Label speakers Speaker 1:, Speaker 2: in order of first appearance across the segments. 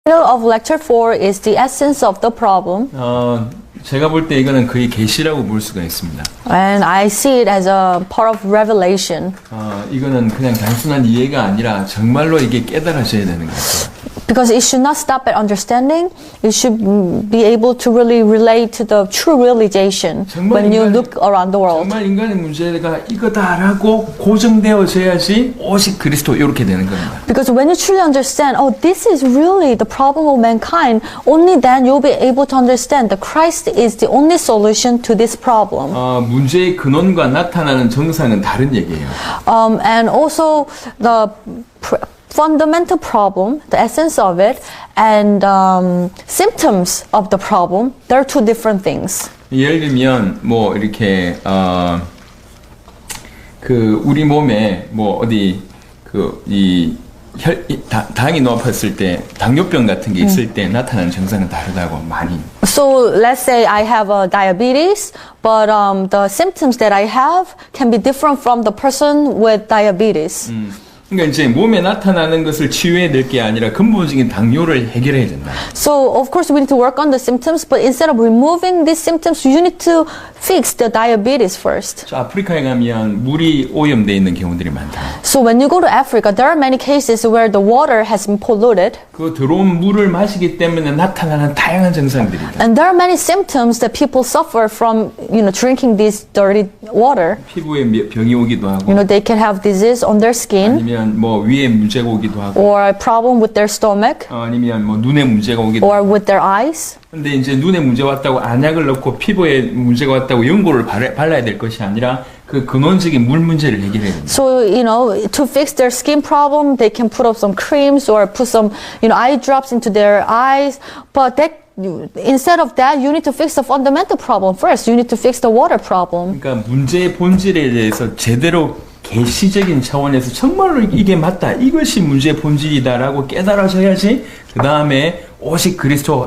Speaker 1: title of lecture 4 is the essence of the problem.
Speaker 2: 제가 볼 때 이거는 거의 계시라고 볼 수가 있습니다.
Speaker 1: And I see it as a part of revelation.
Speaker 2: 이거는 그냥 단순한 이해가 아니라 정말로 이게 깨달아져야 되는 거죠.
Speaker 1: Because it should not stop at understanding. It should be able to really relate to the true realization when you look around the world.
Speaker 2: 정말 인간의 문제가 이거다라고 고정되어져야지 오직 그리스도 이렇게 되는 겁니다.
Speaker 1: Because when you truly understand, oh, this is really the problem of mankind, only then you'll be able to understand that Christ is the only solution to this problem.
Speaker 2: 문제의 근원과 나타나는 정상은 다른 얘기예요.
Speaker 1: And also the fundamental problem, the essence of it, and symptoms of the problem, they're two different things.
Speaker 2: 예를 들면 뭐 이렇게 그 우리 몸에 뭐 어디 그 이 당이 높았을 때 당뇨병 같은 게 있을 때 나타나는 증상은 다르다고 많이.
Speaker 1: So let's say I have a diabetes, but the symptoms that I have can be different from the person with diabetes.
Speaker 2: 그러니까 이제 몸에 나타나는 것을 치유해야 될 게 아니라 근본적인 당뇨를 해결해야 된다.
Speaker 1: So of course we need to work on the symptoms, but instead of removing these symptoms, you need to fix the diabetes first.
Speaker 2: 저 아프리카에 가면 물이 오염돼 있는 경우들이 많다.
Speaker 1: So when you go to Africa, there are many cases where the water has been polluted.
Speaker 2: 그 들어온 물을 마시기 때문에 나타나는 다양한 증상들이다.
Speaker 1: And there are many symptoms that people suffer from, drinking this dirty water.
Speaker 2: 피부에 병이 오기도 하고.
Speaker 1: They can have disease on their skin.
Speaker 2: 아니면 뭐 위에 문제가 오기도 하고.
Speaker 1: Or a problem with their stomach.
Speaker 2: 아니면 뭐 눈에 문제가 오기도
Speaker 1: or
Speaker 2: 하고.
Speaker 1: with their eyes.
Speaker 2: 근데 이제 눈에 문제 왔다고 안약을 넣고 피부에 문제가 왔다고 연고를 발라야 될 것이 아니라 그 근원적인 물 문제를 해결해야 됩니다.
Speaker 1: So, to fix their skin problem, they can put up some creams or put some, eye drops into their eyes. But instead of that, you need to fix the fundamental problem first. You need to fix the water problem.
Speaker 2: 그러니까 문제의 본질에 대해서 제대로 계시적인 차원에서 정말로 이게 맞다, 이것이 문제의 본질이다라고 깨달아져야지 그 다음에 오직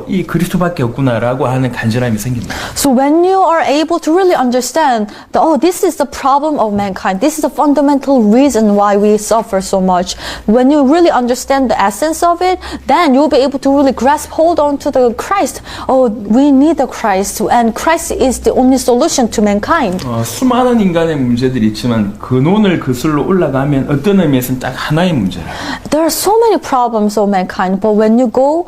Speaker 2: 이 그리스도밖에 없구나라고 하는 간절함이 생깁니다.
Speaker 1: So when you are able to really understand that, this is the problem of mankind, this is the fundamental reason why we suffer so much. When you really understand the essence of it, then you'll be able to really grasp hold on to the Christ. We need the Christ, and Christ is the only solution to mankind.
Speaker 2: 수많은 인간의 문제들이 있지만 근원을 그슬로 올라가면 어떤 의미에서는 딱 하나의 문제라.
Speaker 1: There are so many problems of mankind, but when you go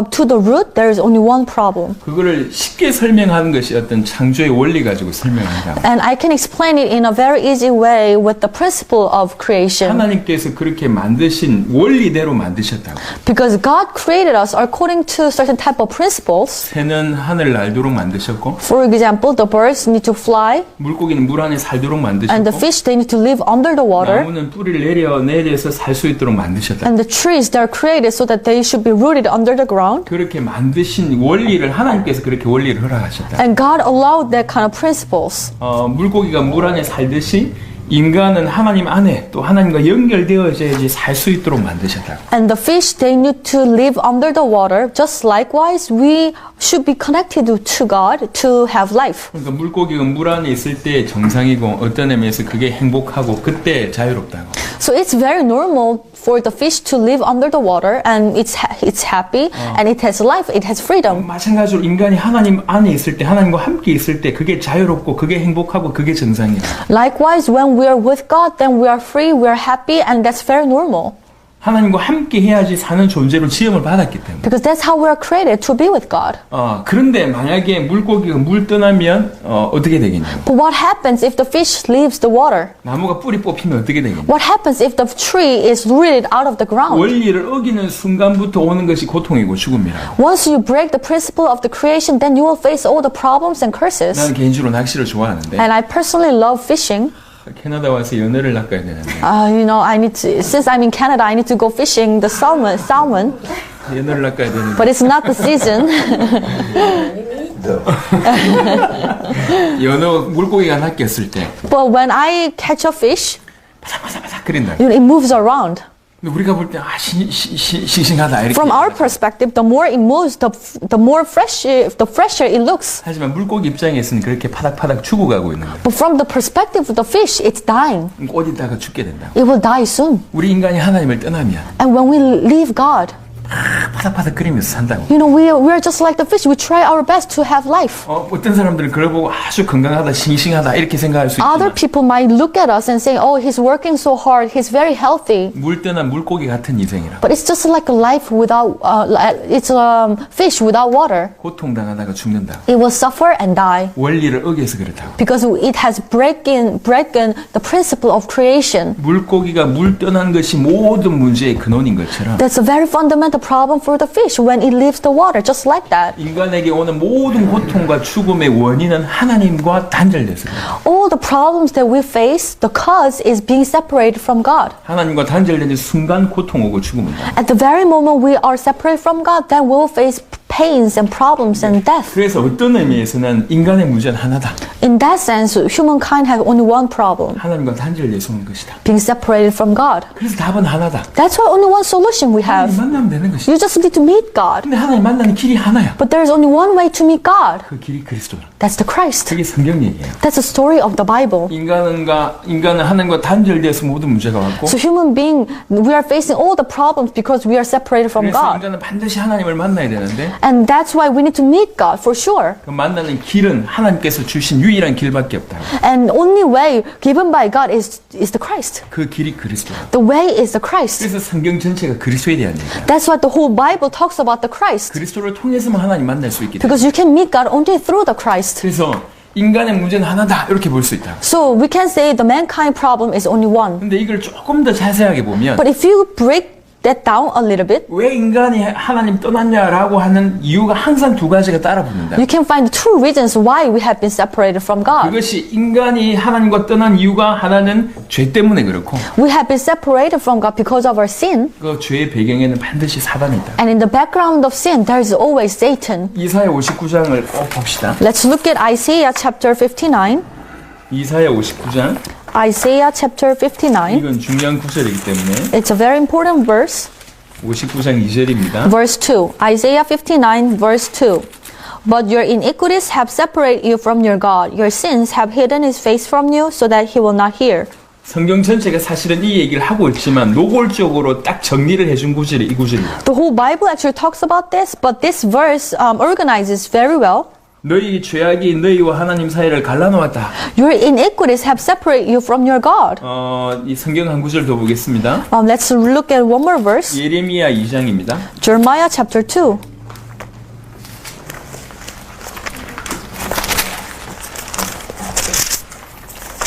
Speaker 1: to the root, there is only one problem.
Speaker 2: 그거를 쉽게 설명하는 것이 어떤 창조의 원리 가지고 설명한다.
Speaker 1: And I can explain it in a very easy way with the principle of creation.
Speaker 2: 하나님께서 그렇게 만드신 원리대로 만드셨다고.
Speaker 1: Because God created us according to certain type of principles.
Speaker 2: 새는 하늘 날도록 만드셨고.
Speaker 1: For example, the birds need to fly.
Speaker 2: 물고기는 물 안에 살도록 만드셨고.
Speaker 1: And the fish, they need to live under the water.
Speaker 2: 나무는 뿌리를 내려서 살 수 있도록 만드셨다.
Speaker 1: And the trees, they're created so that they should be rooted under the ground.
Speaker 2: 그렇게 만드신 원리를 하나님께서 그렇게 원리를 허락하셨다.
Speaker 1: And God allowed that kind of principles.
Speaker 2: 물고기가 물 안에 살듯이 인간은 하나님 안에 또 하나님과 연결되어져야지 살 수 있도록 만드셨다.
Speaker 1: And the fish, they need to live under the water. Just likewise, we should be connected to God to have life.
Speaker 2: 그러니까 물고기가 물 안에 있을 때 정상이고 어떤 의미에서 그게 행복하고 그때 자유롭다고.
Speaker 1: So it's very normal for the fish to live under the water, and it's happy, and it has life, it has freedom.
Speaker 2: 마찬가지로 인간이 하나님 안에 있을 때, 하나님과 함께 있을 때 그게 자유롭고 그게 행복하고 그게 정상이야.
Speaker 1: Likewise, when we are with God, then we are free, we are happy, and that's very normal.
Speaker 2: 하나님과 함께 해야지 사는 존재로 지음을 받았기 때문에.
Speaker 1: Because that's how we are created, to be with God.
Speaker 2: 그런데 만약에 물고기가 물 떠나면 어떻게 되겠냐고.
Speaker 1: But what happens if the fish leaves the water?
Speaker 2: 나무가 뿌리 뽑히면 어떻게 되겠냐고.
Speaker 1: What happens if the tree is rooted out of the ground?
Speaker 2: 원리를 어기는 순간부터 오는 것이 고통이고 죽음이라고.
Speaker 1: Once you break the principle of the creation, then you will face all the problems and curses.
Speaker 2: 나는 개인적으로 낚시를 좋아하는데.
Speaker 1: And I personally love fishing.
Speaker 2: 캐나다 와서 연어를 낚아야 되는데.
Speaker 1: I need to, since I'm in Canada, I need to go fishing the salmon.
Speaker 2: 연어를 낚아야 되는데.
Speaker 1: But it's not the season.
Speaker 2: 연어 물고기가 낚였을 때.
Speaker 1: But when I catch a fish,
Speaker 2: 바삭바삭바삭 그린다.
Speaker 1: it moves around.
Speaker 2: 근데 우리가 볼 때 싱싱하다 이렇게.
Speaker 1: From our perspective, the more it moves, the more the fresher it looks.
Speaker 2: 하지만 물고기 입장에서는 그렇게 파닥파닥 죽어가고 있는 거예요.
Speaker 1: But from the perspective of the fish, it's dying.
Speaker 2: 어디다가 죽게 된다.
Speaker 1: It will die soon.
Speaker 2: 우리 인간이 하나님을 떠나면
Speaker 1: And when we leave God,
Speaker 2: 파닥파닥거리면서 산다고.
Speaker 1: You know, we are just like the fish. We try our best to have life.
Speaker 2: 어떤 사람들은 그걸 보고 아주 건강하다, 싱싱하다 이렇게 생각할 수
Speaker 1: Other
Speaker 2: 있지만
Speaker 1: people might look at us and say, oh, he's working so hard. He's very healthy.
Speaker 2: 물 떠난 물고기 같은 인생이라.
Speaker 1: But it's just like a life without, it's a fish without water.
Speaker 2: 고통당하다가 죽는다.
Speaker 1: It will suffer and die
Speaker 2: 원리를 어겨서 그렇다고.
Speaker 1: because it has broken the principle of creation.
Speaker 2: 물고기가 물 떠난 것이 모든 문제의 근원인 것처럼
Speaker 1: That's a very fundamental problem for the fish when it leaves the water, just like that.
Speaker 2: 인간에게 오는 모든 고통과 죽음의 원인은 하나님과 단절돼서 그래요.
Speaker 1: All the problems that we face, the cause is being separated from God.
Speaker 2: 하나님과 단절되는 순간 고통 오고 죽음 온다.
Speaker 1: At the very moment we are separated from God, then we'll face pains and problems and death.
Speaker 2: 그래서 어떤 의미에서는 인간의 문제는 하나다.
Speaker 1: In that sense, humankind have only one problem,
Speaker 2: 하나님과 단절돼서 온 것이다.
Speaker 1: being separated from God.
Speaker 2: 그래서 답은 하나다.
Speaker 1: That's why only one solution we
Speaker 2: 하나님
Speaker 1: have.
Speaker 2: 만나면 되는 것이다.
Speaker 1: You just need to meet God.
Speaker 2: 근데 하나님 만나는 길이 하나야.
Speaker 1: But there is only one way to meet God.
Speaker 2: 그 길이 그리스도다.
Speaker 1: That's the Christ.
Speaker 2: 그게 성경 얘기예요.
Speaker 1: That's the story of the Bible.
Speaker 2: 인간은 하나님과 단절돼서 모든 문제가 왔고
Speaker 1: So human being, we are facing all the problems because we are separated from
Speaker 2: 그래서
Speaker 1: God.
Speaker 2: 인간은 반드시 하나님을 만나야 되는데
Speaker 1: And that's why we need to meet God for sure.
Speaker 2: 그 만나는 길은 하나님께서 주신 유일한 길밖에 없다.
Speaker 1: And only way given by God is the Christ.
Speaker 2: 그 길이 그리스도다.
Speaker 1: The way is the Christ.
Speaker 2: 그래서 성경 전체가 그리스도에 대한 얘기야.
Speaker 1: That's why the whole Bible talks about the Christ.
Speaker 2: 그리스도를 통해서만 하나님 만날 수 있기 때문에.
Speaker 1: Because you can meet God only through the Christ.
Speaker 2: 그래서 인간의 문제는 하나다 이렇게 볼 수 있다.
Speaker 1: So we can say the mankind problem is only one.
Speaker 2: 근데 이걸 조금 더 자세하게 보면
Speaker 1: But if you break that down a little bit,
Speaker 2: 왜 인간이 하나님 떠났냐라고 하는 이유가 항상 두 가지가 따라 붙는다.
Speaker 1: you can find two reasons why we have been separated from God.
Speaker 2: 그것이 인간이 하나님과 떠난 이유가 하나는 죄 때문에 그렇고
Speaker 1: We have been separated from God because of our sin.
Speaker 2: 그 죄의 배경에는 반드시 사단이 있다.
Speaker 1: And in the background of sin, there is always Satan.
Speaker 2: 이사야 59장을 꼭 봅시다.
Speaker 1: Let's look at Isaiah chapter 59.
Speaker 2: 이사야 59장
Speaker 1: Isaiah chapter 59.
Speaker 2: 이건 중요한 구절이기 때문에
Speaker 1: It's a very important verse.
Speaker 2: 59장 2절입니다.
Speaker 1: Verse 2. Isaiah 59 verse 2. But your iniquities have separated you from your God. Your sins have hidden his face from you so that he will not hear.
Speaker 2: 성경 전체가 사실은 이 얘기를 하고 있지만 노골적으로 딱 정리를 해준 구절이 이 구절입니다.
Speaker 1: The whole Bible actually talks about this, but this verse organizes very well.
Speaker 2: 너희 죄악이 너희와 하나님 사이를 갈라놓았다.
Speaker 1: Your iniquities have separated you from your God.
Speaker 2: 이 성경 한 구절 더 보겠습니다.
Speaker 1: Let's look at one more verse.
Speaker 2: 예레미야 2장입니다.
Speaker 1: Jeremiah chapter 2.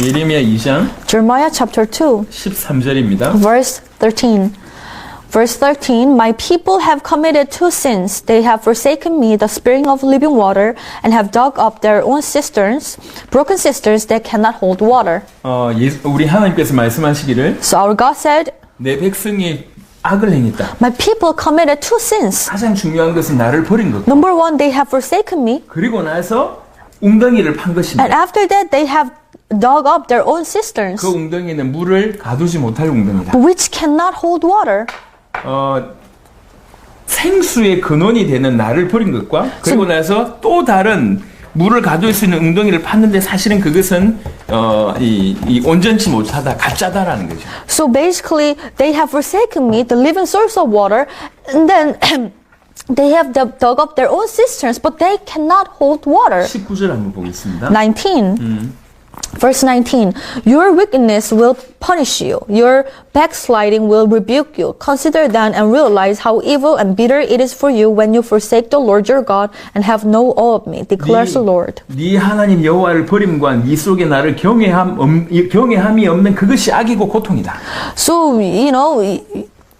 Speaker 2: 예레미야 2장
Speaker 1: Jeremiah chapter 2,
Speaker 2: 13절입니다.
Speaker 1: verse 13. Verse 13, My people have committed two sins. They have forsaken me, the spring of living water, and have dug up their own cisterns, broken cisterns that cannot hold water.
Speaker 2: 우리 하나님께서 말씀하시기를
Speaker 1: So our God said,
Speaker 2: 내 백성이 악을 행했다.
Speaker 1: My people committed two sins.
Speaker 2: 가장 중요한 것은 나를 버린 것.
Speaker 1: Number one, they have forsaken me.
Speaker 2: 그리고 나서 웅덩이를 판
Speaker 1: And
Speaker 2: 것입니다.
Speaker 1: after that, they have dug up their own cisterns,
Speaker 2: 그 웅덩이는 물을 가두지 못할 웅덩이다.
Speaker 1: which cannot hold water.
Speaker 2: 생수의 근원이 되는 나를 버린 것과 그리고 나서 또 다른 물을 가둘 수 있는 웅덩이를 팠는데 사실은 그것은 이 온전치 못하다, 가짜다라는 거죠.
Speaker 1: So basically, they have forsaken me, the living source of water, and then they have dug up their own cisterns, but they cannot hold water.
Speaker 2: 19절 한번 보겠습니다.
Speaker 1: 19. Verse 19. Your wickedness will punish you. Your backsliding will rebuke you. Consider then and realize how evil and bitter it is for you when you forsake the Lord your God and have no awe of me, declares the Lord.
Speaker 2: 네 하나님 여호와를 버림과 네 속에 나를 경외함이 없는 그것이 악이고 고통이다.
Speaker 1: So, you know,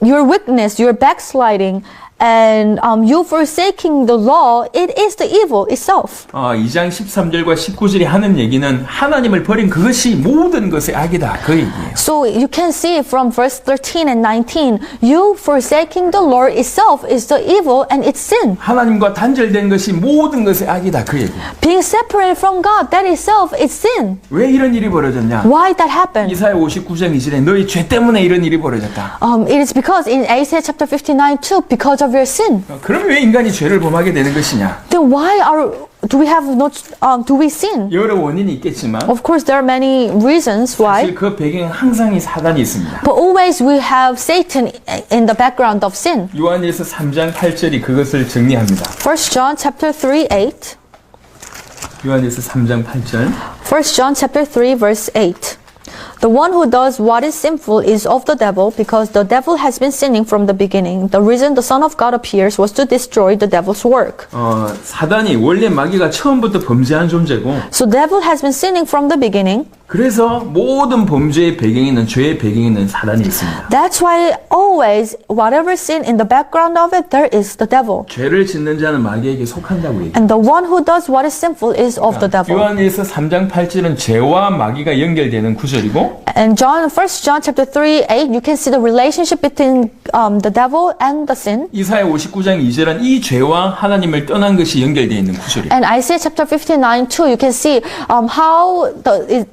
Speaker 1: your wickedness, your backsliding, and you forsaking the law, it is the evil itself.
Speaker 2: 2장 13절과 19절이 하는 얘기는 하나님을 버린 그것이 모든 것의 악이다. 그 얘기예요.
Speaker 1: So you can see from verse 13 and 19, you forsaking the Lord itself is the evil and it's sin.
Speaker 2: 하나님과 단절된 것이 모든 것의 악이다. 그 얘기예요.
Speaker 1: Being separated from God, that itself is sin.
Speaker 2: 왜 이런 일이 벌어졌냐?
Speaker 1: Why that happened?
Speaker 2: 이사야 59장 2절에 너희 죄 때문에 이런 일이 벌어졌다.
Speaker 1: It is because in Isaiah chapter 59 too, because of your sin.
Speaker 2: 그럼 왜 인간이 죄를 범하게 되는 것이냐?
Speaker 1: Then why do we have no do we sin?
Speaker 2: 여러 원인이 있겠지만
Speaker 1: Of course, there are many reasons why.
Speaker 2: 사실 그 배경에 항상 이 사단이 있습니다.
Speaker 1: But always we have Satan in the background of sin.
Speaker 2: 요한일서 3장 8절이 그것을 정리합니다.
Speaker 1: 1 John chapter 3, 8.
Speaker 2: 요한일서 3장 8절.
Speaker 1: 1 John chapter 3, verse 8. The one who does what is sinful is of the devil, because the devil has been sinning from the beginning. The reason the Son of God appears was to destroy the devil's work.
Speaker 2: 사단이 원래 마귀가 처음부터 범죄한 존재고
Speaker 1: So devil has been sinning from the beginning.
Speaker 2: 그래서 모든 범죄의 배경에는 죄의 배경에는 사단이 있습니다.
Speaker 1: That's why always, whatever sin in the background of it, there is the devil.
Speaker 2: 죄를 짓는 자는 마귀에게 속한다고 얘기해요.
Speaker 1: And the one who does what is sinful is of the devil.
Speaker 2: 요한일서 3장 8절은 죄와 마귀가 연결되는 구절이고
Speaker 1: And 1 John chapter 3, 8, you can see the relationship between the devil and the sin.
Speaker 2: 이사야 59장 2절은 이 죄와 하나님을 떠난 것이 연결되어 있는 구절이에요.
Speaker 1: And Isaiah chapter 59, 2, you can see how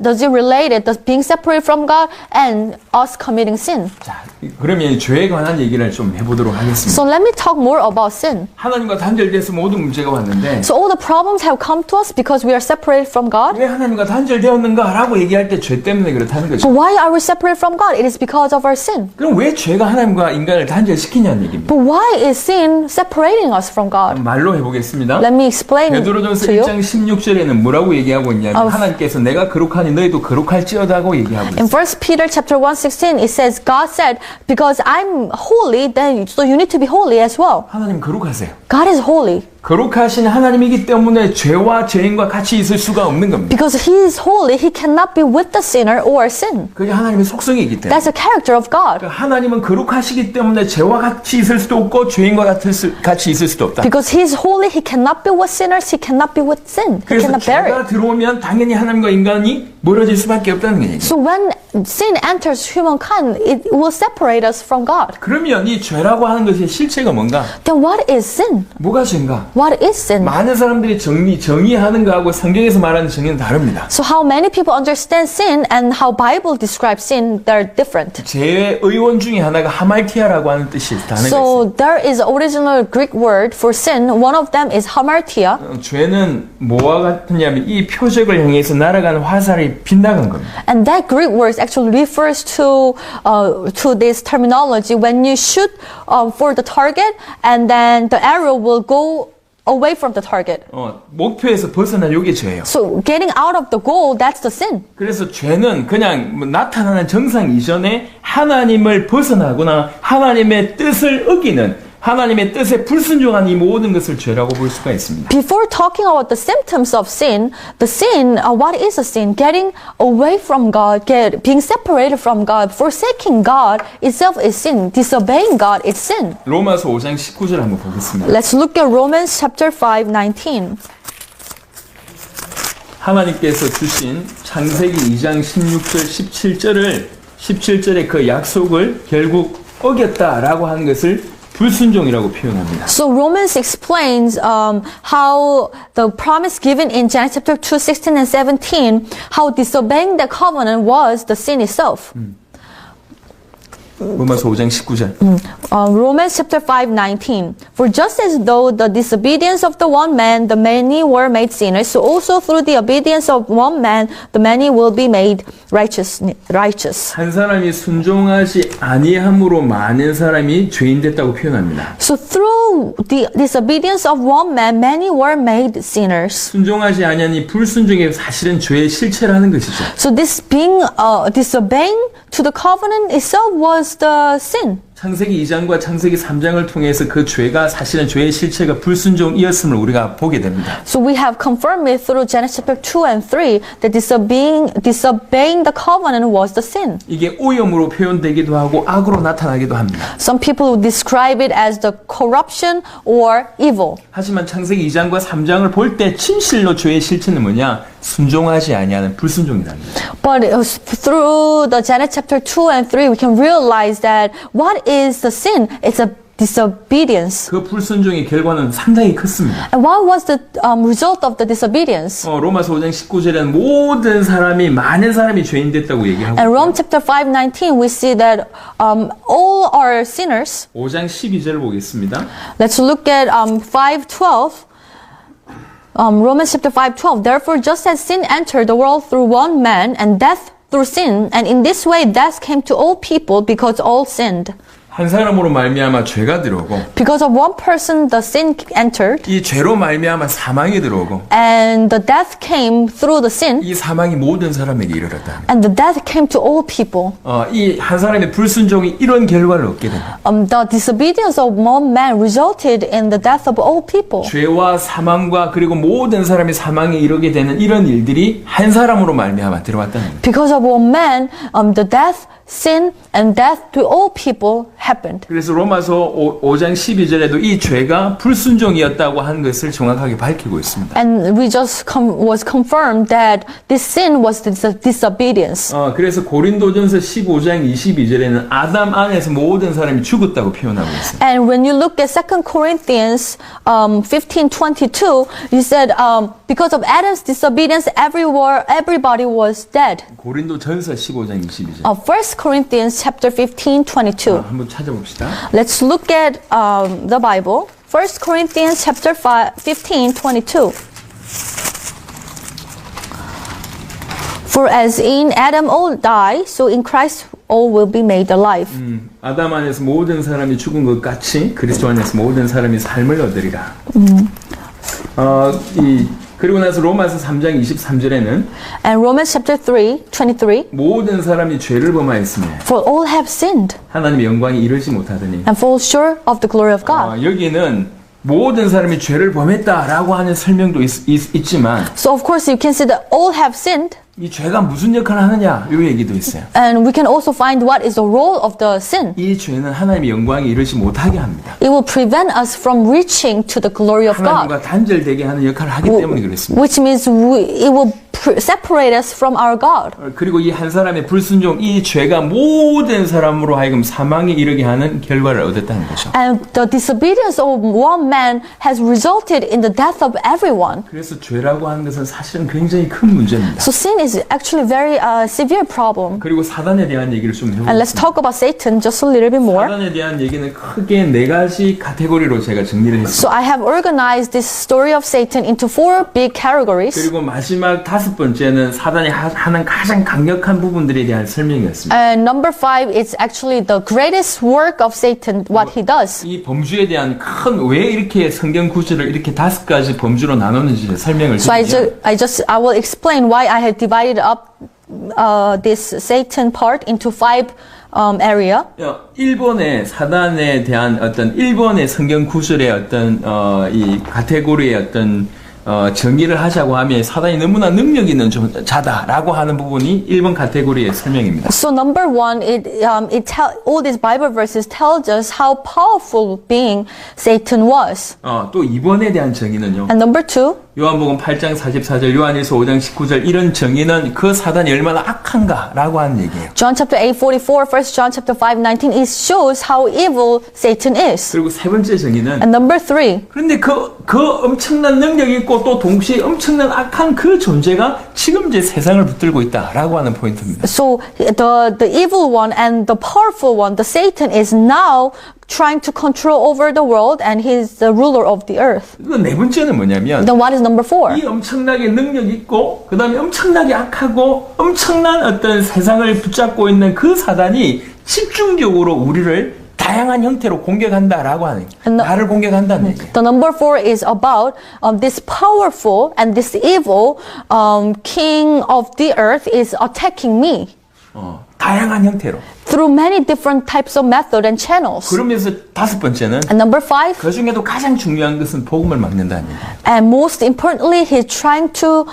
Speaker 1: does it related, the being separated from God and us committing sin.
Speaker 2: 자, 그러면 죄에 관한 얘기를 좀 해보도록 하겠습니다.
Speaker 1: So let me talk more about sin.
Speaker 2: 하나님과 단절돼서 모든 문제가 왔는데
Speaker 1: So all the problems have come to us because we are separated from God.
Speaker 2: 왜 하나님과 단절되었는가라고 얘기할 때 죄 때문에 그렇다는 거죠.
Speaker 1: But why are we separated from God? It is because of our sin.
Speaker 2: 그럼 왜 죄가 하나님과 인간을 단절시키냐는 얘기입니다.
Speaker 1: But why is sin separating us from God?
Speaker 2: 말로 해보겠습니다.
Speaker 1: Let me explain
Speaker 2: 베드로전서
Speaker 1: to you.
Speaker 2: 1장 16절에는 뭐라고 얘기하고 있냐면 하나님께서 내가 거룩하니 너희도 거룩할지어다고 얘기하고 있어요.
Speaker 1: In 1 Peter chapter 1:16, it says, God said, because I'm holy, then so you need to be holy as well.
Speaker 2: 하나님 거룩하세요.
Speaker 1: God is holy.
Speaker 2: 거룩하신 하나님이기 때문에 죄와 죄인과 같이 있을 수가 없는 겁니다.
Speaker 1: Because He is holy, He cannot be with the sinner or sin.
Speaker 2: 그게 하나님의 속성이기 때문에.
Speaker 1: That's the character of God.
Speaker 2: 그러니까 하나님은 거룩하시기 때문에 죄와 같이 있을 수도 없고 죄인과 같이 있을 수도 없다.
Speaker 1: Because He is holy, He cannot be with sinners, He cannot be with sin. He
Speaker 2: 그래서
Speaker 1: cannot bear
Speaker 2: 죄가
Speaker 1: it.
Speaker 2: 들어오면 당연히 하나님과 인간이 멀어질 수밖에 없다는 거예요.
Speaker 1: So when sin enters humankind, it will separate us from God.
Speaker 2: 그러면 이 죄라고 하는 것의 실체가 뭔가?
Speaker 1: Then what is sin?
Speaker 2: 뭐가 죄인가?
Speaker 1: What is sin?
Speaker 2: 많은 사람들이 정의하는 거하고 성경에서 말하는 정의는 다릅니다.
Speaker 1: So how many people understand sin and how Bible describes sin, they're different.
Speaker 2: 죄의 의원 중에 하나가 하말티아라고 하는 뜻이 단어가 있어요.
Speaker 1: So there is an original Greek word for sin. One of them is hamartia.
Speaker 2: 죄는 뭐와 같으냐면 이 표적을 향해서 날아가는 화살이 빗나간 겁니다.
Speaker 1: And that Greek word actually refers to this terminology when you shoot for the target and then the arrow will go away from the target.
Speaker 2: 목표에서 벗어난 요게 죄예요.
Speaker 1: So getting out of the goal, that's the sin.
Speaker 2: 그래서 죄는 그냥 나타나는 정상 이전에 하나님을 벗어나거나 하나님의 뜻을 어기는 하나님의 뜻에 불순종한 이 모든 것을 죄라고 볼 수가 있습니다.
Speaker 1: Before talking about the symptoms of sin, the sin, what is a sin? Getting away from God, being separated from God, forsaking God itself is sin. Disobeying God is sin.
Speaker 2: 로마서 5장 19절 한번 보겠습니다.
Speaker 1: Let's look at Romans chapter 5:19.
Speaker 2: 하나님께서 주신 창세기 2장 16절 17절의 그 약속을 결국 어겼다라고 하는 것을 불순종이라고 표현합니다.
Speaker 1: So Romans explains how the promise given in Genesis chapter 2, 16 and 17, how disobeying the covenant was the sin itself.
Speaker 2: 로마서 5장 19절.
Speaker 1: Romans chapter 5:19. For just as though the disobedience of the one man, the many were made sinners, so also through the obedience of one man, the many will be made righteous.
Speaker 2: 한 사람이 순종하지 아니함으로 많은 사람이 죄인 됐다고 표현합니다.
Speaker 1: So through the disobedience of one man, many were made sinners.
Speaker 2: 순종하지 아니하니 불순종이 사실은 죄의 실체라는 것이죠.
Speaker 1: So this being disobeying to the covenant itself was the sin.
Speaker 2: 창세기 2장과 창세기 3장을 통해서 그 죄가 사실은 죄의 실체가 불순종이었음을 우리가 보게 됩니다.
Speaker 1: So we have confirmed it through Genesis chapter 2 and 3 that disobeying the covenant was the sin.
Speaker 2: 이게 오염으로 표현되기도 하고 악으로 나타나기도 합니다.
Speaker 1: Some people would describe it as the corruption or evil.
Speaker 2: 하지만 창세기 2장과 3장을 볼 때 진실로 죄의 실체는 뭐냐? 순종하지 아니하는 불순종이랍니다.
Speaker 1: But through the Genesis chapter 2 and 3 we can realize that what is the sin? It's a disobedience.
Speaker 2: 그 불순종의 결과는 상당히 컸습니다.
Speaker 1: And what was the result of the disobedience?
Speaker 2: 로마서 5장 19절에는 많은 사람이 죄인 됐다고 얘기하고
Speaker 1: And Rome chapter 5:19 we see that all are sinners.
Speaker 2: 5장 12절 보겠습니다.
Speaker 1: Let's look at 5:12. Romans chapter 5:12. Therefore, just as sin entered the world through one man, and death through sin, and in this way death came to all people because all sinned.
Speaker 2: 한 사람으로 말미암아 죄가 들어오고
Speaker 1: Because of one person, the sin entered,
Speaker 2: 이 죄로 말미암아 사망이 들어오고
Speaker 1: and the death came through the sin,
Speaker 2: 이 사망이 모든 사람에게 이르렀다.
Speaker 1: and the death came to all people.
Speaker 2: 이 한 사람의 불순종이 이런 결과를 얻게 됩니다.
Speaker 1: The disobedience of one man resulted in the death of all people.
Speaker 2: 죄와 사망과 그리고 모든 사람이 사망에 이르게 되는 이런 일들이 한 사람으로 말미암아 들어왔다는 거예요.
Speaker 1: Because of one man, the death, sin, and death to all people happened.
Speaker 2: 그래서 로마서 5장 12절에도 이 죄가 불순종이었다고 하는 것을 정확하게 밝히고 있습니다.
Speaker 1: And we just was confirmed that this sin was disobedience.
Speaker 2: 그래서 고린도전서 15장 22절에는 아담 안에서 모든 사람이 죽었다고 표현하고 있습니다.
Speaker 1: And when you look at 2 Corinthians 15:22, he said, because of Adam's disobedience, everybody was dead.
Speaker 2: 고린도전서 15장 22절.
Speaker 1: 1 Corinthians chapter 15:22.
Speaker 2: 한번 찾아봅시다.
Speaker 1: Let's look at the Bible. 1 Corinthians chapter 15:22. For as in Adam all die, so in Christ all will be made alive.
Speaker 2: 아담 안에서 모든 사람이 죽은 것 같이 그리스도 안에서 모든 사람이 삶을 얻으리라. 그리고 나서 로마서 3장 23절에는
Speaker 1: And Romans chapter 3:23.
Speaker 2: 모든 사람이 죄를 범하였으며
Speaker 1: For all have sinned
Speaker 2: 하나님의 영광에 이르지 못하더니
Speaker 1: and fall short of the glory of God.
Speaker 2: 여기는 모든 사람이 죄를 범했다라고 하는 설명도 있지만
Speaker 1: So of course you can see that all have sinned.
Speaker 2: 이 죄가 무슨 역할을 하느냐 이 얘기도 있어요.
Speaker 1: And we can also find what is the role of the sin.
Speaker 2: 이 죄는 하나님의 영광에 이르지 못하게 합니다.
Speaker 1: It will prevent us from reaching to the glory of God.
Speaker 2: 하나님과 단절되게 하는 역할을 하기 때문에 그렇습니다.
Speaker 1: Which means it will separate us from our God.
Speaker 2: 그리고 이 한 사람의 불순종, 이 죄가 모든 사람으로 하여금 사망에 이르게 하는 결과를 얻었다는 거죠.
Speaker 1: And the disobedience of one man has resulted in the death of everyone.
Speaker 2: 그래서 죄라고 하는 것은 사실은 굉장히 큰 문제입니다.
Speaker 1: So sin is actually a very severe problem.
Speaker 2: 그리고 사단에 대한 얘기를 좀
Speaker 1: And let's
Speaker 2: 해보겠습니다.
Speaker 1: talk about Satan just a little bit more.
Speaker 2: 사단에 대한 얘기는 크게 4가지 카테고리로 제가 정리를 했습니다.
Speaker 1: So I have organized this story of Satan into 4 big categories.
Speaker 2: 그리고 마지막 5번째는 사단이 하는 가장 강력한 부분들에 대한 설명이었습니다.
Speaker 1: And number 5 is actually the greatest work of Satan, what he does.
Speaker 2: 이 범주에 대한 큰 왜 이렇게 성경 구절을 이렇게 5가지 범주로 나눴는지 설명을
Speaker 1: So
Speaker 2: 드리면
Speaker 1: I will explain why I have divided up this Satan part into 5 area.
Speaker 2: 일본의 사단에 대한 어떤 일본의 성경 구절의 어떤 이 카테고리의 어떤 정의를 하자고 하면 사단이 너무나 능력 있는 자다라고 하는 부분이 1번 카테고리의 설명입니다.
Speaker 1: So number 1, all these Bible verses tells us how powerful being Satan was.
Speaker 2: 또 2번에 대한 정의는요.
Speaker 1: And number 2,
Speaker 2: 요한복음 8장 44절, 요한일서 5장 19절 이런 정의는 그 사단이 얼마나 악한가라고 하는 얘기예요.
Speaker 1: John chapter 8:44, 1 John chapter 5:19, it shows how evil Satan is.
Speaker 2: 그리고 세 번째 정의는
Speaker 1: And number 3,
Speaker 2: 그런데 그 엄청난 능력이 있고 또 동시에 엄청난 악한 그 존재가 지금 이제 세상을 붙들고 있다라고 하는 포인트입니다.
Speaker 1: so the evil one and the powerful one, the Satan is now trying to control over the world and he's the ruler of the earth.
Speaker 2: 그 네 번째는 뭐냐면
Speaker 1: Then what is number 4?
Speaker 2: 이 엄청나게 능력 있고 그 다음에 엄청나게 악하고 엄청난 어떤 세상을 붙잡고 있는 그 사단이 집중적으로 우리를 다양한 형태로 공격한다라고 하는 나를 공격한다는 얘기예요.
Speaker 1: The number 4 is about this powerful and this evil king of the earth is attacking me.
Speaker 2: 다양한 형태로.
Speaker 1: Through many different types of method and channels.
Speaker 2: 그러면서 5번째는
Speaker 1: And number 5,
Speaker 2: 그 중에도 가장 중요한 것은 복음을 막는다는 얘기예요.
Speaker 1: and most importantly, he's trying to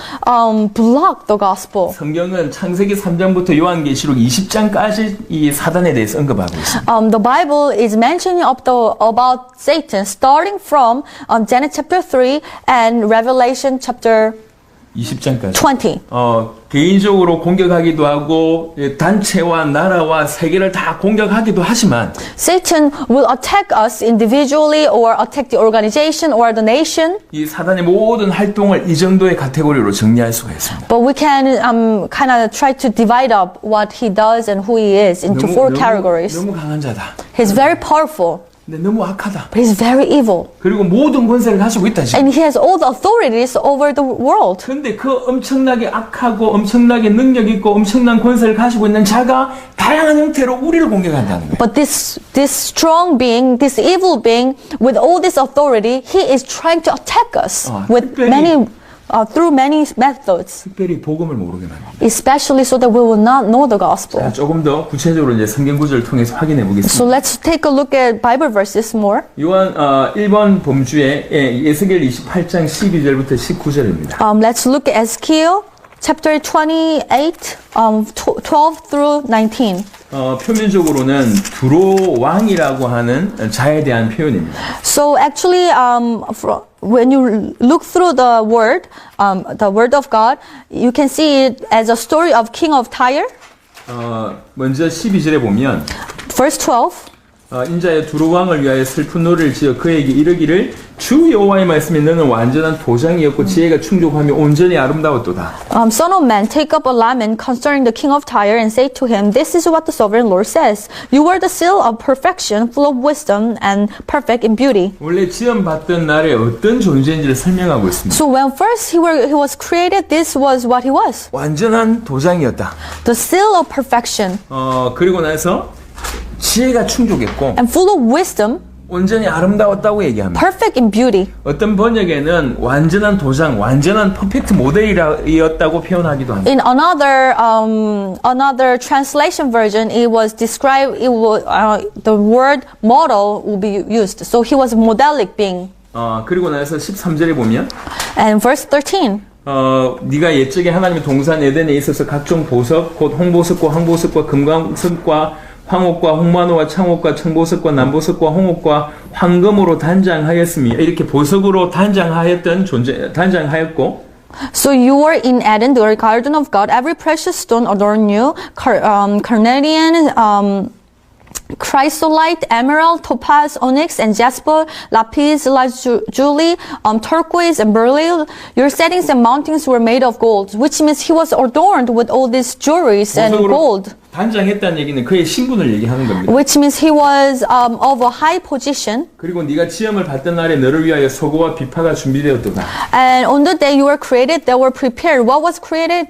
Speaker 1: block the gospel.
Speaker 2: 성경은 창세기 3장부터 요한계시록 20장까지 이 사단에 대해서 언급하고 있습니다.
Speaker 1: The Bible is mentioning about Satan starting from Genesis chapter 3 and Revelation chapter
Speaker 2: 20장까지.
Speaker 1: 20.
Speaker 2: 개인적으로 공격하기도 하고 단체와 나라와 세계를 다 공격하기도 하지만
Speaker 1: Satan will attack us individually or attack the organization or the nation.
Speaker 2: 이 사단의 모든 활동을 이 정도의 카테고리로 정리할 수가 있습니다.
Speaker 1: But we can kind of try to divide up what he does and who he is into 4 categories.
Speaker 2: 너무 강한 자다.
Speaker 1: He's very powerful.
Speaker 2: 근데 너무 악하다.
Speaker 1: But he's very evil.
Speaker 2: 그리고 모든 권세를 가지고 있다 지금.
Speaker 1: And he has all the authorities over the world.
Speaker 2: 근데 그 엄청나게 악하고 엄청나게 능력 있고 엄청난 권세를 가지고 있는 자가 다양한 형태로 우리를 공격한다는 거예요.
Speaker 1: But this strong being, this evil being, with all this authority, he is trying to attack us with
Speaker 2: 특별히-
Speaker 1: through many methods,
Speaker 2: 특별히 복음을 모르게 만듭니다.
Speaker 1: especially so that we will not know the gospel.
Speaker 2: 자, 조금 더 구체적으로 이제 성경 구절을 통해서 확인해
Speaker 1: So
Speaker 2: 보겠습니다.
Speaker 1: let's take a look at Bible verses more.
Speaker 2: 요한 1번 범주에 에스겔 28장 12절부터 19절입니다.
Speaker 1: Let's look at Ezekiel chapter 28, 12 through 19.
Speaker 2: 표면적으로는 두로 왕이라고 하는 자에 대한 표현입니다.
Speaker 1: So actually, when you look through the word of God, you can see it as a story of King of Tyre.
Speaker 2: 먼저 12절에 보면
Speaker 1: Verse 12.
Speaker 2: 인자의 두로 왕을 위하여 슬픈 노래를 지어 그에게 이르기를 주 여호와의 말씀에 너는 완전한 도장이었고 지혜가 충족하며 온전히 아름다웠도다.
Speaker 1: Son of man, take up a lament concerning the king of Tyre and say to him, this is what the sovereign Lord says. You were the seal of perfection, full of wisdom and perfect in beauty.
Speaker 2: 원래 지음 받던 날에 어떤 존재인지를 설명하고 있습니다.
Speaker 1: So when first he was created, this was what he was.
Speaker 2: 완전한 도장이었다.
Speaker 1: The seal of perfection
Speaker 2: 그리고 나서 지혜가 충족했고
Speaker 1: and full of wisdom,
Speaker 2: 온전히 아름다웠다고 얘기합니다.
Speaker 1: perfect in beauty.
Speaker 2: 어떤 번역에는 완전한 도장, 완전한 퍼펙트 모델이었다고 표현하기도 합니다.
Speaker 1: In another translation version, it was described. The word model will be used. So he was a modelic being.
Speaker 2: 그리고 나서 13절에 보면
Speaker 1: And verse 13.
Speaker 2: 네가 옛적에 하나님의 동산 에덴에 있어서 각종 보석, 곧 홍보석과 황보석과 금광석과 황옥과 홍만호와 창옥과 청보석과 남보석과 홍옥과 황금으로 단장하였으며 이렇게 보석으로 단장하였고
Speaker 1: So you were in Eden, the garden of God. Every precious stone adorned you. Carnelian, chrysolite, emerald, topaz, onyx, and jasper, lapis lazuli, turquoise, and beryl. Your settings and mountings were made of gold, which means he was adorned with all these jewelries and gold.
Speaker 2: 단장했다는 얘기는 그의 신분을 얘기하는 겁니다.
Speaker 1: Which means he was of a high position.
Speaker 2: 그리고 네가 지음을 받던 날에 너를 위하여 소고와 비파가 준비되었도다.
Speaker 1: And on the day you were created, they were prepared. What was created?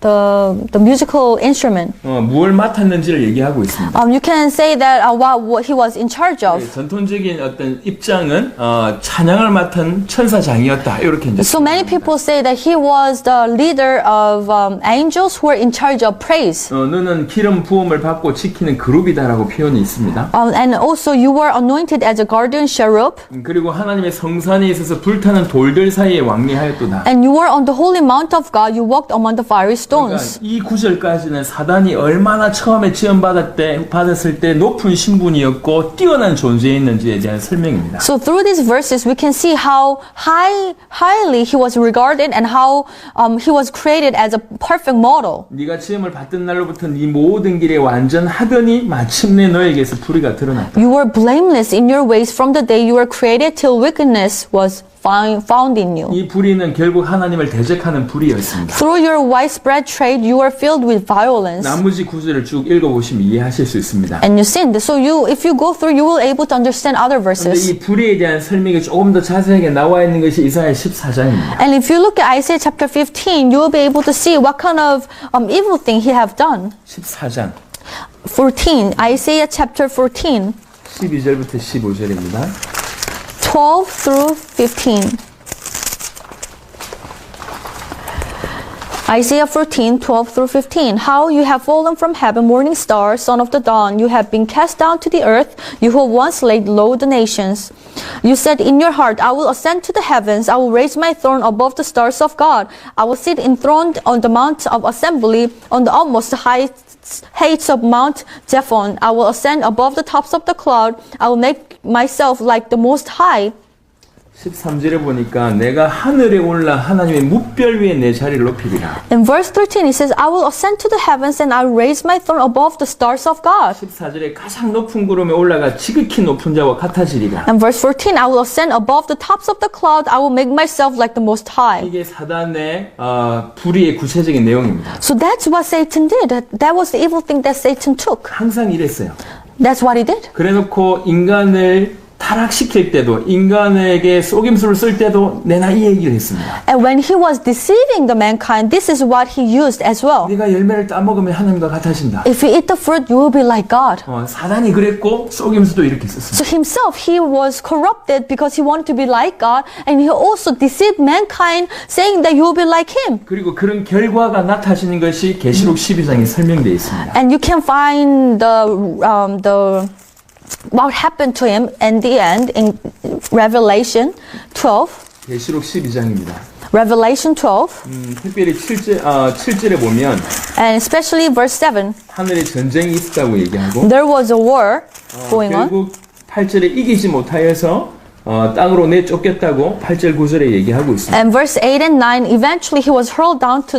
Speaker 1: The musical instrument.
Speaker 2: 무엇을 맡았는지를 얘기하고 있습니다.
Speaker 1: You can say that what he was in charge of.
Speaker 2: 전통적인 어떤 입장은 찬양을 맡은 천사장이었다. 이렇게 이제.
Speaker 1: So many people say that he was the leader of angels who were in charge of praise.
Speaker 2: 너는 기름 부음을 받고 지키는 그룹이다라고 표현이 있습니다.
Speaker 1: And also you were anointed as a guardian cherub.
Speaker 2: 그리고 하나님의 성산에 있어서 불타는 돌들 사이에 왕래하였도다.
Speaker 1: And you were on the holy mount of God. You walked among the fiery stones.
Speaker 2: 그러니까 이 구절까지는 사단이 얼마나 처음에 받았을 때 높은 신분이었고 뛰어난 존재였는지에 대한 설명입니다.
Speaker 1: So through these verses, we can see how highly he was regarded and how he was created as a perfect model.
Speaker 2: 네가 지음을 받던 날로부터 네 모든 길에 완전하더니 마침내 너에게서 불의가 드러났다.
Speaker 1: You were blameless in your ways from the day you were created till wickedness was found in you.
Speaker 2: 이 불의는 결국 하나님을 대적하는 불의였습니다.
Speaker 1: Through your widespread trade, you were filled with violence.
Speaker 2: 나머지 구절을 쭉 읽어보시면 이해하실 수 있습니다.
Speaker 1: And you sinned. So if you go through, you will able to understand other
Speaker 2: 그런데
Speaker 1: verses.
Speaker 2: 이 불의에 대한 설명이 조금 더 자세하게 나와 있는 것이 이사야 14장입니다.
Speaker 1: And if you look at Isaiah chapter 15, you will be able to see what kind of evil thing he have done.
Speaker 2: 14장
Speaker 1: 14, Isaiah chapter 14,
Speaker 2: 12절부터 15절입니다.
Speaker 1: 12 through 15. Isaiah 14, 12 through 15. How you have fallen from heaven, morning star, son of the dawn. You have been cast down to the earth, you who once laid low the nations. You said in your heart, I will ascend to the heavens. I will raise my throne above the stars of God. I will sit enthroned on the mount of assembly, on the utmost heights of Mount Zephon. I will ascend above the tops of the cloud. I will make myself like the Most High.
Speaker 2: 13절에 보니까 내가 하늘에 올라 하나님의 뭇별 위에 내 자리를 높이리라.
Speaker 1: In verse 13 it says, I will ascend to the heavens and I will raise my throne above the stars of God.
Speaker 2: 14절에 가장 높은 구름에 올라가 지극히 높은 자와 같아지리라.
Speaker 1: And verse 14, I will ascend above the tops of the cloud. I will make myself like the Most High.
Speaker 2: 이게 사단의 불의의 구체적인 내용입니다.
Speaker 1: So that's what Satan did. That was the evil thing that Satan took.
Speaker 2: 항상 이랬어요.
Speaker 1: That's what he did.
Speaker 2: 그래놓고 인간을 타락시킬 때도 인간에게 속임수를 쓸 때도 내나 이 얘기를 했습니다.
Speaker 1: And when he was deceiving the mankind, this is what he used as well.
Speaker 2: 네가 열매를 따먹으면 하나님과 같아진다.
Speaker 1: If you eat the fruit, you will be like God.
Speaker 2: 사단이 그랬고 속임수도 이렇게 썼습니다.
Speaker 1: So himself, he was corrupted because he wanted to be like God, and he also deceived mankind, saying that you will be like him.
Speaker 2: 그리고 그런 결과가 나타지는 것이 계시록 12장에 설명되어 있습니다.
Speaker 1: And you can find the what happened to him in the end in Revelation 12.
Speaker 2: 계시록 12장입니다.
Speaker 1: Revelation 12,
Speaker 2: 특별히 7절에 보면
Speaker 1: and especially verse 7.
Speaker 2: 하늘에 전쟁이 있었다고 얘기하고
Speaker 1: There was a war going on.
Speaker 2: 결국 8절에 이기지 못하여서 땅으로 내쫓겼다고 8절 9절에 얘기하고 있습니다.
Speaker 1: And verse 8 and 9, eventually he was hurled down to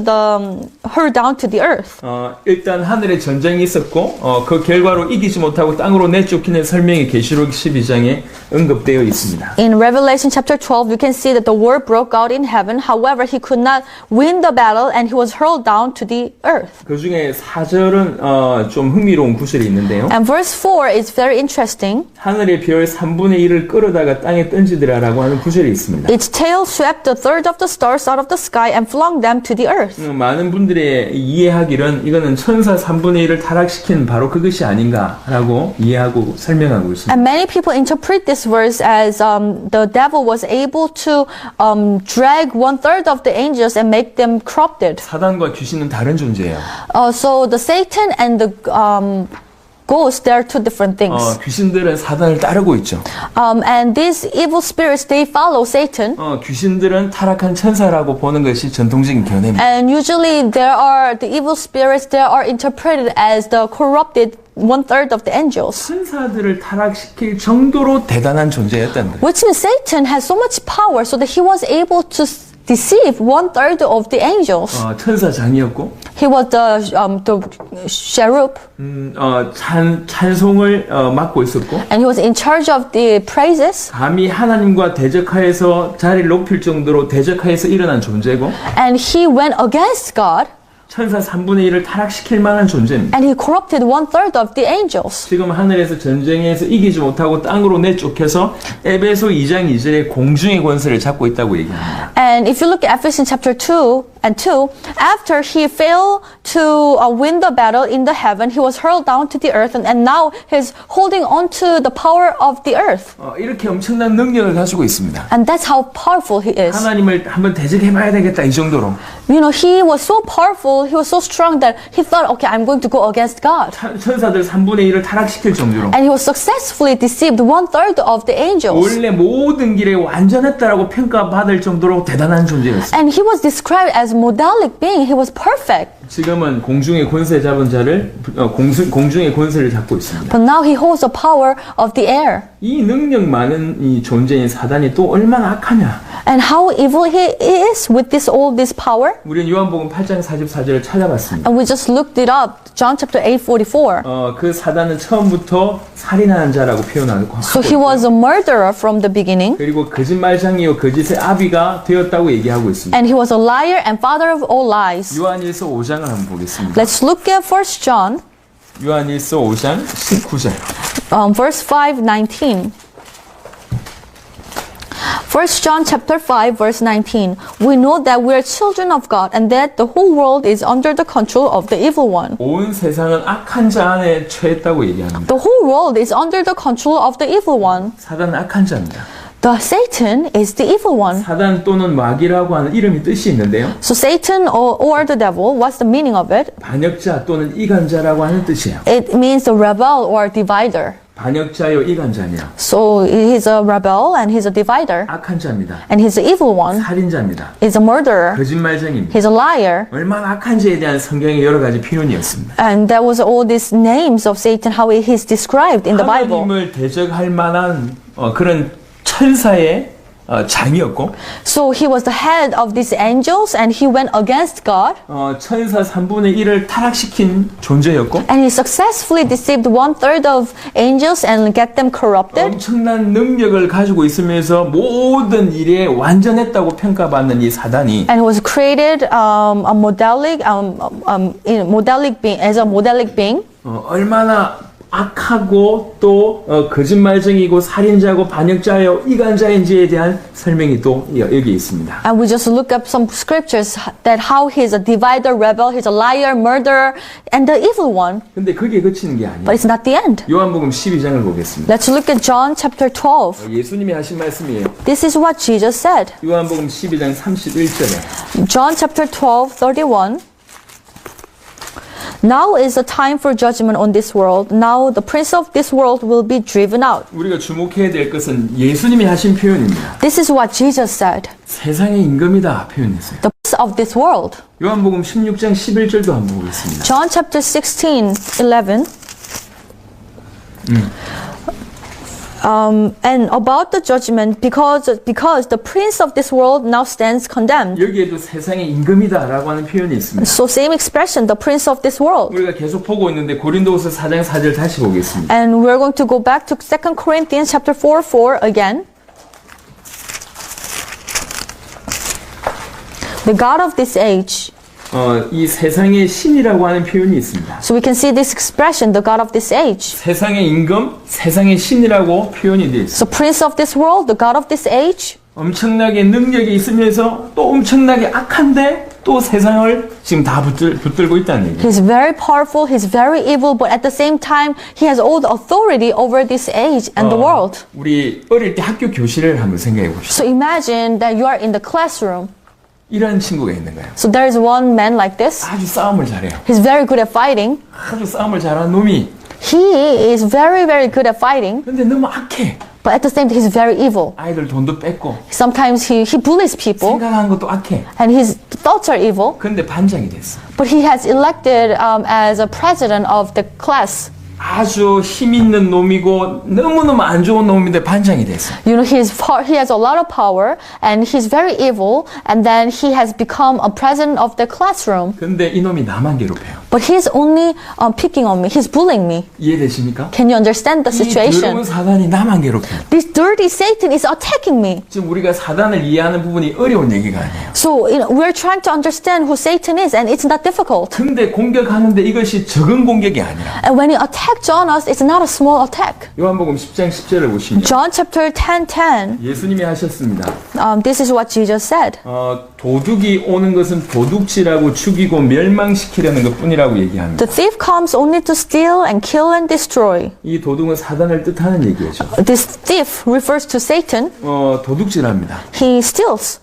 Speaker 1: the earth.
Speaker 2: 일단 하늘에 전쟁이 있었고 그 결과로 이기지 못하고 땅으로 내쫓기는 설명이 계시록 12장에 언급되어 있습니다.
Speaker 1: In Revelation chapter 12, you can see that the war broke out in heaven. However, he could not win the battle and he was hurled down to the earth.
Speaker 2: 그 중에 4절은 좀 흥미로운 구절이 있는데요.
Speaker 1: And verse 4 is very interesting.
Speaker 2: 하늘의 별 3분의 1을 끌어다가 땅에 던지더라라고 하는 구절이 있습니다.
Speaker 1: Its tail swept a third of the stars out of the sky and flung them to the earth.
Speaker 2: 많은 분들의 이해하기는 이거는 천사 3분의 1을 타락시킨 바로 그것이 아닌가라고 이해하고 설명하고 있습니다.
Speaker 1: And many people interpret this verse as the devil was able to drag one third of the angels and make them corrupted.
Speaker 2: 사단과 귀신은 다른 존재예요.
Speaker 1: So the Satan and the ghost, they are two different things.
Speaker 2: 귀신들은 사단을 따르고 있죠.
Speaker 1: And these evil spirits, they follow Satan.
Speaker 2: 귀신들은 타락한 천사라고 보는 것이 전통적인 견해입니다.
Speaker 1: And usually the evil spirits, they are interpreted as the corrupted one third of the angels.
Speaker 2: 천사들을 타락시킬 정도로 대단한 존재였다는 거예요.
Speaker 1: Which means Satan has so much power so that he was able to deceive one third of the angels.
Speaker 2: 천사장이었고
Speaker 1: He was the cherub.
Speaker 2: 찬송을 맡고 있었고
Speaker 1: And he was in charge of the praises.
Speaker 2: 감히 하나님과 대적하여서 자리를 높일 정도로 대적하여서 일어난 존재고
Speaker 1: And he went against God.
Speaker 2: 천사 3분의 1을 타락시킬 만한 존재입니다.
Speaker 1: And he corrupted one third of the angels.
Speaker 2: 지금 하늘에서 전쟁에서 이기지 못하고 땅으로 내쫓겨서 에베소 2장 2절에 공중의 권세를 잡고 있다고 얘기합니다.
Speaker 1: And if you look at Ephesians chapter 2 and 2, after he failed to win the battle in the heaven, he was hurled down to the earth, and now he's holding on to the power of the earth.
Speaker 2: 이렇게 엄청난 능력을 가지고 있습니다.
Speaker 1: And that's how powerful he is.
Speaker 2: 하나님을 한번 대적해봐야 되겠다 이 정도로.
Speaker 1: You know, he was so powerful, he was so strong that he thought, okay, I'm going to go against God.
Speaker 2: 천사들 3분의 1을 타락시킬 정도로.
Speaker 1: And he was successfully deceived one third of the angels.
Speaker 2: 원래 모든 길에 완전했다라고 평가받을 정도로 대단한 존재였어요.
Speaker 1: And he was described as modelic being. He was perfect.
Speaker 2: 지금은 공중의 권세 잡은 자를 공중의 권세를 잡고 있습니다.
Speaker 1: But now he holds the power of the air.
Speaker 2: 이 능력 많은 이 존재인 사단이 또 얼마나 악하냐?
Speaker 1: And how evil he is with all this power.
Speaker 2: 우리는 요한복음 8장 44절을 찾아봤습니다.
Speaker 1: And we just looked it up. John chapter 8:44.
Speaker 2: 그 사단은 처음부터 살인하는 자라고 표현하고
Speaker 1: So he was a murderer from the beginning.
Speaker 2: 그리고 거짓말장이요 거짓의 아비가 되었다고 얘기하고 있습니다.
Speaker 1: And he was a liar and father of all lies.
Speaker 2: 요한일서 5장을 한번 보겠습니다.
Speaker 1: Let's look at 1 John
Speaker 2: 요한일서 5장 19절.
Speaker 1: verse 5:19. 1 John chapter 5 verse 19. We know that we are children of God and that the whole world is under the control of the evil one.
Speaker 2: 온 세상은 악한 자 안에 처했다고 얘기합니다.
Speaker 1: The whole world is under the control of the evil one.
Speaker 2: 사단은 악한 자입니다.
Speaker 1: The Satan is the evil one.
Speaker 2: 사단 또는 마귀라고 하는 이름이 뜻이 있는데요.
Speaker 1: So Satan or the devil, what's the meaning of it?
Speaker 2: 반역자 또는 이간자라고 하는 뜻이에요.
Speaker 1: It means the rebel or divider.
Speaker 2: 반역자요 이간자며
Speaker 1: So he's a rebel and he's a divider.
Speaker 2: 악한 자입니다.
Speaker 1: And he's the evil one.
Speaker 2: 살인자입니다.
Speaker 1: He's a murderer.
Speaker 2: 거짓말쟁입니다.
Speaker 1: He's a liar.
Speaker 2: 얼마나 악한 자에 대한 성경의 여러 가지 표현이었습니다.
Speaker 1: And there was all these names of Satan, how he's described in the Bible.
Speaker 2: 하나님을 대적할 만한 그런 천사의 장이었고
Speaker 1: So he was the head of these angels and he went against God.
Speaker 2: 천사 3분의 1을 타락시킨 존재였고
Speaker 1: And he successfully deceived one third of angels and get them corrupted.
Speaker 2: 엄청난 능력을 가지고 있으면서 모든 일에 완전했다고 평가받는 이 사단이
Speaker 1: And was created modelic being as a modelic being.
Speaker 2: 얼마나 악하고 또 거짓말쟁이고 살인자고 반역자요 이간자인지에 대한 설명이 또 여기 있습니다.
Speaker 1: And we just look up some scriptures that how he's a divider, rebel, he's a liar, murderer, and the evil one.
Speaker 2: 근데 그게 그치는 게 아니에요.
Speaker 1: But it's not the end.
Speaker 2: 요한복음 12장을 보겠습니다.
Speaker 1: Let's look at John chapter 12.
Speaker 2: 예수님이 하신 말씀이에요.
Speaker 1: This is what Jesus said.
Speaker 2: 요한복음 12장 31절에
Speaker 1: John chapter 12, 31. Now is the time for judgment on this world. Now the prince of this world will be driven out.
Speaker 2: 우리가 주목해야 될 것은 예수님이 하신 표현입니다.
Speaker 1: This is what Jesus said.
Speaker 2: 세상의 임금이다 표현했어요.
Speaker 1: The prince of this world.
Speaker 2: 요한복음 16장 11절도 한번 보겠습니다.
Speaker 1: John chapter 16, 11. And about the judgment, because the prince of this world now stands condemned.
Speaker 2: 여기에도 세상의 임금이다라고 하는 표현이 있습니다.
Speaker 1: So same expression, the prince of this world.
Speaker 2: 우리가 계속 보고 있는데 고린도후서 4장 4절 다시 보겠습니다.
Speaker 1: And we're going to go back to 2 Corinthians chapter 4, 4 again. The God of this age.
Speaker 2: 이 세상의 신이라고 하는 표현이 있습니다.
Speaker 1: So we can see this expression, the God of this age.
Speaker 2: 세상의 임금, 세상의 신이라고 표현이 되어 있습니다.
Speaker 1: So prince of this world, the God of this age.
Speaker 2: 엄청나게 능력이 있으면서 또 엄청나게 악한데 또 세상을 지금 다 붙들고 있다는 얘기예요.
Speaker 1: He's very powerful, he's very evil, but at the same time, he has all the authority over this age and the world.
Speaker 2: 우리 어릴 때 학교 교실을 한번 생각해 봅시다.
Speaker 1: So imagine that you are in the classroom.
Speaker 2: 이런 친구가 있는 거예요.
Speaker 1: So there is one man like this.
Speaker 2: 아주 싸움을 잘해요.
Speaker 1: He's very good at fighting.
Speaker 2: 아주 싸움을 잘하는 놈이
Speaker 1: He is very, very good at fighting,
Speaker 2: 근데 너무 악해.
Speaker 1: but at the same time, he's very evil.
Speaker 2: 아이들 돈도 뺏고
Speaker 1: Sometimes he bullies people,
Speaker 2: 생각하는 것도 악해.
Speaker 1: and his thoughts are evil,
Speaker 2: 근데 반장이 됐어.
Speaker 1: but he has elected as a president of the class.
Speaker 2: 아주 힘 있는 놈이고 너무너무 안 좋은 놈인데 반장이 됐어.
Speaker 1: You know, he has a lot of power, and he's very evil, and then he has become a president of the classroom.
Speaker 2: 근데 이놈이 나만 괴롭혀요.
Speaker 1: But he's only picking on me. He's bullying me.
Speaker 2: 이해되십니까?
Speaker 1: Can you understand the
Speaker 2: 이 더러운
Speaker 1: situation?
Speaker 2: 사단이 나만 괴롭혀요.
Speaker 1: This dirty Satan is attacking me.
Speaker 2: 지금 우리가 사단을 이해하는 부분이 어려운 얘기가 아니에요.
Speaker 1: So we're trying to understand who Satan is, and it's not difficult.
Speaker 2: 근데 공격하는데 이것이 적은 공격이 아니라
Speaker 1: And when he attacks on us, it's not a small attack.
Speaker 2: 요한복음 10장 10절을 보시면
Speaker 1: John chapter 10:10.
Speaker 2: 예수님이 하셨습니다.
Speaker 1: This is what Jesus said.
Speaker 2: 도둑이 오는 것은 도둑질하고 죽이고 멸망시키려는 것뿐이라고 얘기합니다.
Speaker 1: The thief comes only to steal and kill and destroy.
Speaker 2: 이 도둑은 사단을 뜻하는 얘기죠.
Speaker 1: This thief refers to Satan.
Speaker 2: 도둑질합니다.
Speaker 1: He steals.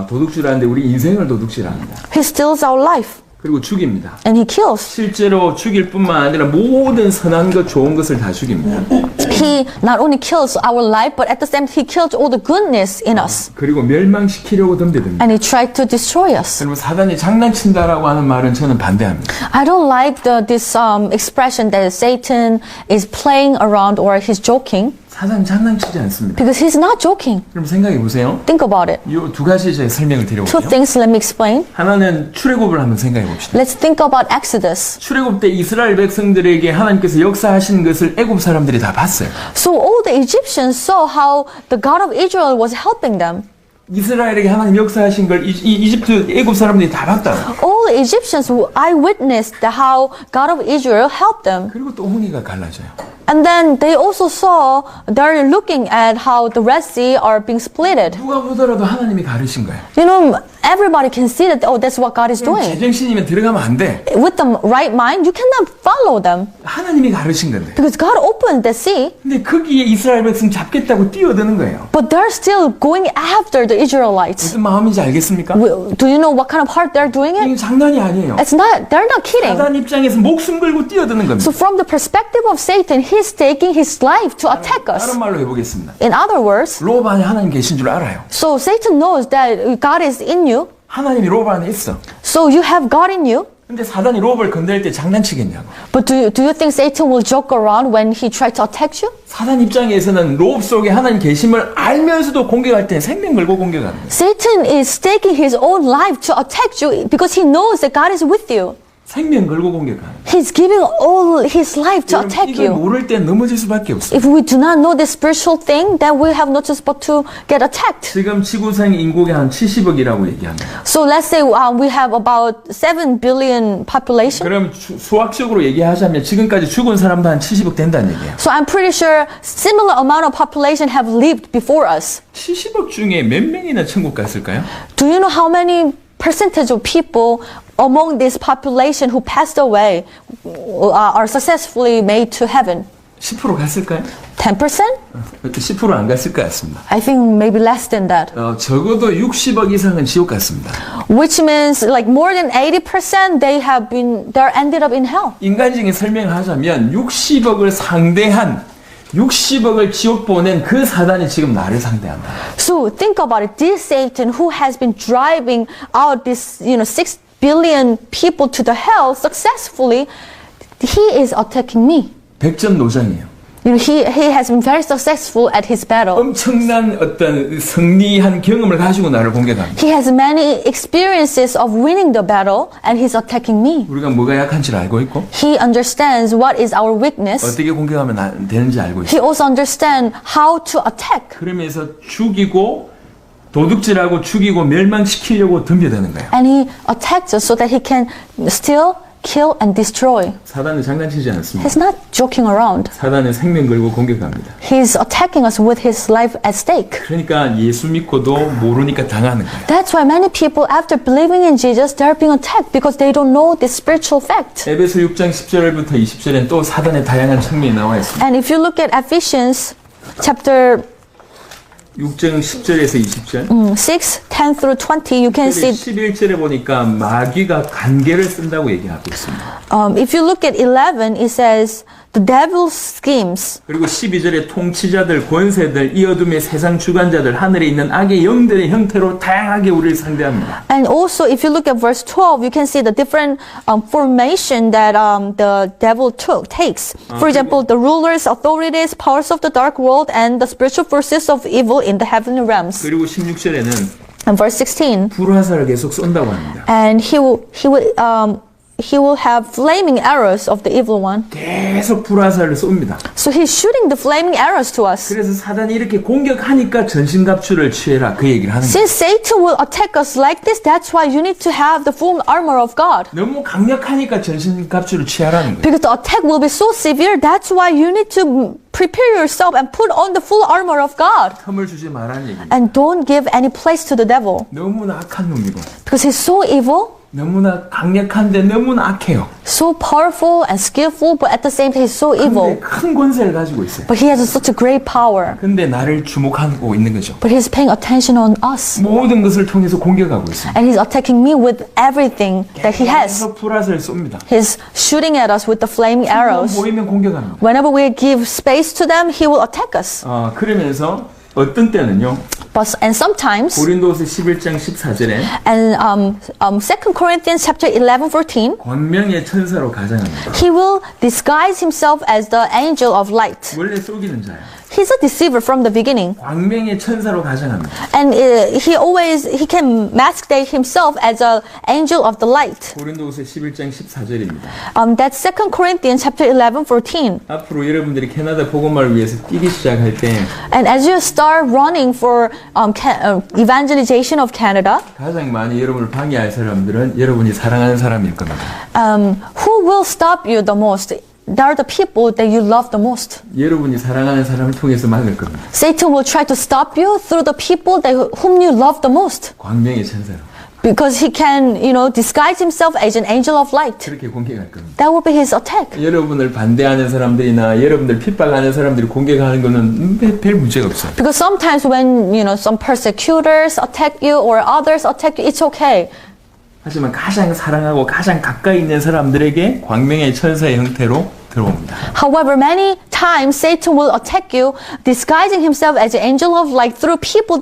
Speaker 2: 도둑질하는데 우리 인생을 도둑질합니다.
Speaker 1: He steals our life.
Speaker 2: 그리고 죽입니다.
Speaker 1: And he kills.
Speaker 2: 실제로 죽일 뿐만 아니라 모든 선한 것, 좋은 것을 다 죽입니다.
Speaker 1: He not only kills our life, but at the same time, he kills all the goodness in us.
Speaker 2: 그리고 멸망시키려고 덤벼듭니다.
Speaker 1: And he tried to destroy us.
Speaker 2: 여러분 사단이 장난친다라고 하는 말은 저는 반대합니다.
Speaker 1: I don't like this expression that Satan is playing around or he's joking,
Speaker 2: 사단 장난치지 않습니다.
Speaker 1: because he's not joking.
Speaker 2: 그럼 생각해 보세요.
Speaker 1: Think about it.
Speaker 2: 이 두 가지 제가 설명을
Speaker 1: Two
Speaker 2: 드려볼게요.
Speaker 1: things let me explain.
Speaker 2: 하나는 출애굽을 한번 생각해 봅시다.
Speaker 1: Let's think about Exodus.
Speaker 2: 출애굽 때 이스라엘 백성들에게 하나님께서 역사하신 것을 애굽 사람들이 다 봤어요.
Speaker 1: So all the Egyptians saw how the God of Israel was helping them.
Speaker 2: 이스라엘에게 하나님 역사하신 걸 이집트 애굽 사람들이 다 봤다.
Speaker 1: All the Egyptians eyewitnessed how God of Israel helped them.
Speaker 2: 그리고 또 홍해가 갈라져요.
Speaker 1: And then they also saw, they're looking at how the Red Sea are being splitted.
Speaker 2: 누가 보더라도 하나님이 가르신 거예요.
Speaker 1: You know, everybody can see that, oh, that's what God is doing.
Speaker 2: 제정신이면 들어가면 안 돼.
Speaker 1: With the right mind, you cannot follow them.
Speaker 2: 하나님이 가르신 건데.
Speaker 1: Because God opened the sea,
Speaker 2: 근데 거기에 이스라엘 백성 잡겠다고 뛰어드는 거예요.
Speaker 1: but they're still going after the Israelites.
Speaker 2: 무슨 마음인지 알겠습니까?
Speaker 1: Do you know what kind of heart they're doing it?
Speaker 2: 이건 장난이 아니에요.
Speaker 1: They're not kidding.
Speaker 2: 사단 입장에서 목숨 걸고 뛰어드는 겁니다.
Speaker 1: So from the perspective of Satan, he's taking his life to attack us.
Speaker 2: 다른 말로 해보겠습니다.
Speaker 1: In other words,
Speaker 2: 로바 안에 하나님 계신 줄 알아요.
Speaker 1: so Satan knows that God is in you,
Speaker 2: 하나님이 로바 안에 있어.
Speaker 1: so you have God in you.
Speaker 2: 근데 사단이 로바를 건드릴 때 장난치겠냐고.
Speaker 1: But do you think Satan will joke around when he tried to attack you?
Speaker 2: 사단 입장에서는 로브 속에 하나님 계심을 알면서도 공격할 때 생명 걸고 공격하는 거예요.
Speaker 1: Satan is staking his own life to attack you because he knows that God is with you.
Speaker 2: 생명 걸고 공격하는.
Speaker 1: He's giving all his life to
Speaker 2: 여러분,
Speaker 1: attack
Speaker 2: 이걸
Speaker 1: you.
Speaker 2: 모를 때 넘어질 수밖에 없어요.
Speaker 1: If we do not know this spiritual thing, then we have no choice but to get attacked.
Speaker 2: 지금 지구상 인구가 한 70억이라고 얘기합니다.
Speaker 1: So let's say we have about 7 billion population.
Speaker 2: 그럼 수학적으로 얘기하자면 지금까지 죽은 사람도 한 70억 된다는 얘기예요.
Speaker 1: So I'm pretty sure similar amount of population have lived before us.
Speaker 2: 70억 중에 몇 명이나 천국 갔을까요?
Speaker 1: Do you know how many percentage of people among this population who passed away are successfully made to heaven?
Speaker 2: 10% 갔을까요?
Speaker 1: 10%?
Speaker 2: 10% 안 갔을 것 같습니다.
Speaker 1: I think maybe less than that.
Speaker 2: 적어도 60억 이상은 지옥 갔습니다.
Speaker 1: Which means like more than 80% they're ended up in hell.
Speaker 2: 인간적인 설명을 하자면 60억을 상대한 60억을 지옥 보낸 그 사단이 지금 나를 상대한다.
Speaker 1: So think about it. This Satan who has been driving out this, 6 billion people to the hell successfully, he is attacking me.
Speaker 2: 100점 노장이에요.
Speaker 1: He has been very successful at his battle.
Speaker 2: 엄청난 어떤 승리한 경험을 가지고 나를 공격합니다.
Speaker 1: He has many experiences of winning the battle and he's attacking me.
Speaker 2: 우리가 뭐가 약한지를 알고 있고
Speaker 1: He understands what is our weakness.
Speaker 2: 어떻게 공격하면 되는지 알고 있어요.
Speaker 1: He also understands how to attack.
Speaker 2: 그러면서 죽이고 도둑질하고 죽이고 멸망시키려고 덤벼드는 거예요.
Speaker 1: And he attacks us so that he can steal, kill, and destroy.
Speaker 2: 사단은 장난치지 않습니다.
Speaker 1: He's not joking around.
Speaker 2: 사단은 생명 걸고 공격합니다.
Speaker 1: He's attacking us with his life at stake.
Speaker 2: 그러니까 예수 믿고도 모르니까 당하는 거예요.
Speaker 1: That's why many people, after believing in Jesus, they're being attacked because they don't know this spiritual fact.
Speaker 2: 에베소 6장 10절부터 20절엔 또 사단의 다양한 측면이 나와 있습니다.
Speaker 1: And if you look at Ephesians chapter
Speaker 2: 6장 10절에서 20절
Speaker 1: 6, 10 through 20, you can see
Speaker 2: 11절에 보니까 마귀가 관계를 쓴다고 얘기하고 있습니다.
Speaker 1: if you look at 11, it says the devil's schemes.
Speaker 2: 그리고 12절에 통치자들, 권세들, 이 어둠의 세상 주관자들, 하늘에 있는 악의 영들의 형태로 다양하게 우리를 상대합니다.
Speaker 1: And also, if you look at verse 12, you can see the different formation that the devil takes. For example, the rulers, authorities, powers of the dark world, and the spiritual forces of evil in the heavenly realms.
Speaker 2: 그리고 16절에는
Speaker 1: And verse 16,
Speaker 2: 불화살을 계속 쏜다고 합니다.
Speaker 1: and he will have flaming arrows of the evil one.
Speaker 2: 계속 불화살을 쏩니다.
Speaker 1: So he's shooting the flaming arrows to us.
Speaker 2: 그래서 사단이 이렇게 공격하니까 전신갑주를 취해라 그 얘기를 하는 거예요.
Speaker 1: Since Satan will attack us like this, that's why you need to have the full armor of God.
Speaker 2: 너무 강력하니까 전신갑주를 취하라는 거예요.
Speaker 1: Because the attack will be so severe, that's why you need to prepare yourself and put on the full armor of God.
Speaker 2: 틈을 주지 말라는 얘기예요.
Speaker 1: And don't give any place to the devil.
Speaker 2: 너무나 악한 놈이고
Speaker 1: Because he's so evil,
Speaker 2: 너무나 강력한데 너무나 악해요.
Speaker 1: so powerful and skillful, but at the same time he's so
Speaker 2: 근데
Speaker 1: evil.
Speaker 2: 큰 권세를 가지고 있어요.
Speaker 1: But he has such a great power.
Speaker 2: 근데 나를 주목하고 있는 거죠.
Speaker 1: But he's paying attention on us.
Speaker 2: 모든 것을 통해서 공격하고 있습니다.
Speaker 1: And he's attacking me with everything that he has.
Speaker 2: 계속 불화살을 쏩니다.
Speaker 1: He's shooting at us with the flaming arrows.
Speaker 2: 보이면 공격합니다.
Speaker 1: Whenever we give space to them, he will attack us.
Speaker 2: 그러면서 어떤 때는요.
Speaker 1: And sometimes,
Speaker 2: 고린도서 11장 14절에
Speaker 1: and 2 Corinthians chapter 11, 14,
Speaker 2: 광명의 천사로 가장합니다.
Speaker 1: he will disguise himself as the angel of light.
Speaker 2: 원래 속이는 자예요.
Speaker 1: He's a deceiver from the beginning.
Speaker 2: 광명의 천사로 가장합니다.
Speaker 1: And he can masquerade himself as an angel of the light.
Speaker 2: 고린도서 11장 14절입니다.
Speaker 1: That's 2 Corinthians chapter 11, 14.
Speaker 2: 앞으로 여러분들이 캐나다 복음화를 위해서 뛰기 시작할 때
Speaker 1: And as you start running for evangelization of Canada,
Speaker 2: 가장 많이 여러분을 방해할 사람들은 여러분이 사랑하는 사람일 겁니다.
Speaker 1: who will stop you the most? They are the people that you love the most.
Speaker 2: 여러분이 사랑하는 사람을 통해서 막을 겁니다.
Speaker 1: Satan will try to stop you through the people whom you love the most.
Speaker 2: 광명의 천사로.
Speaker 1: Because he can, disguise himself as an angel of light.
Speaker 2: 그렇게 공격할 겁니다.
Speaker 1: That will be his attack.
Speaker 2: 여러분을 반대하는 사람들이나 여러분들 핍박하는 사람들이 공격하는 거는 별 문제가 없어요.
Speaker 1: Because sometimes when, some persecutors attack you or others attack you, it's okay.
Speaker 2: 하지만 가장 사랑하고 가장 가까이 있는 사람들에게 광명의 천사의 형태로 들어옵니다.
Speaker 1: However, many times Satan will attack you, disguising himself as an angel of light through people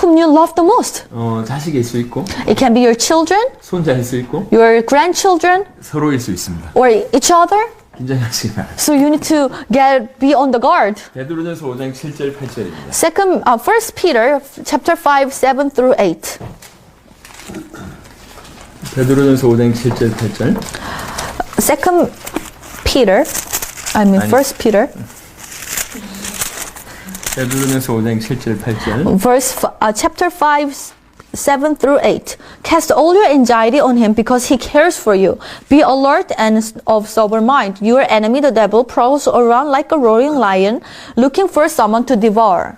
Speaker 1: whom you love the most.
Speaker 2: 자식일 수 있고,
Speaker 1: It can be your children,
Speaker 2: 손자일 수 있고,
Speaker 1: your grandchildren,
Speaker 2: 서로일 수 있습니다.
Speaker 1: or each other.
Speaker 2: 긴장하시기 바랍니다.
Speaker 1: So you need to be on the guard.
Speaker 2: 베드로전서 5장 7절 8절입니다.
Speaker 1: 1 Peter chapter 5, 7 through 8.
Speaker 2: 베드로전서 5장 7절 8절.
Speaker 1: Second Peter, First Peter,
Speaker 2: 베드로전서 5장 7절 8절.
Speaker 1: chapter 5, 7 through 8. Cast all your anxiety on him because he cares for you. Be alert and of sober mind. Your enemy, the devil, prowls around like a roaring lion, looking for someone to devour.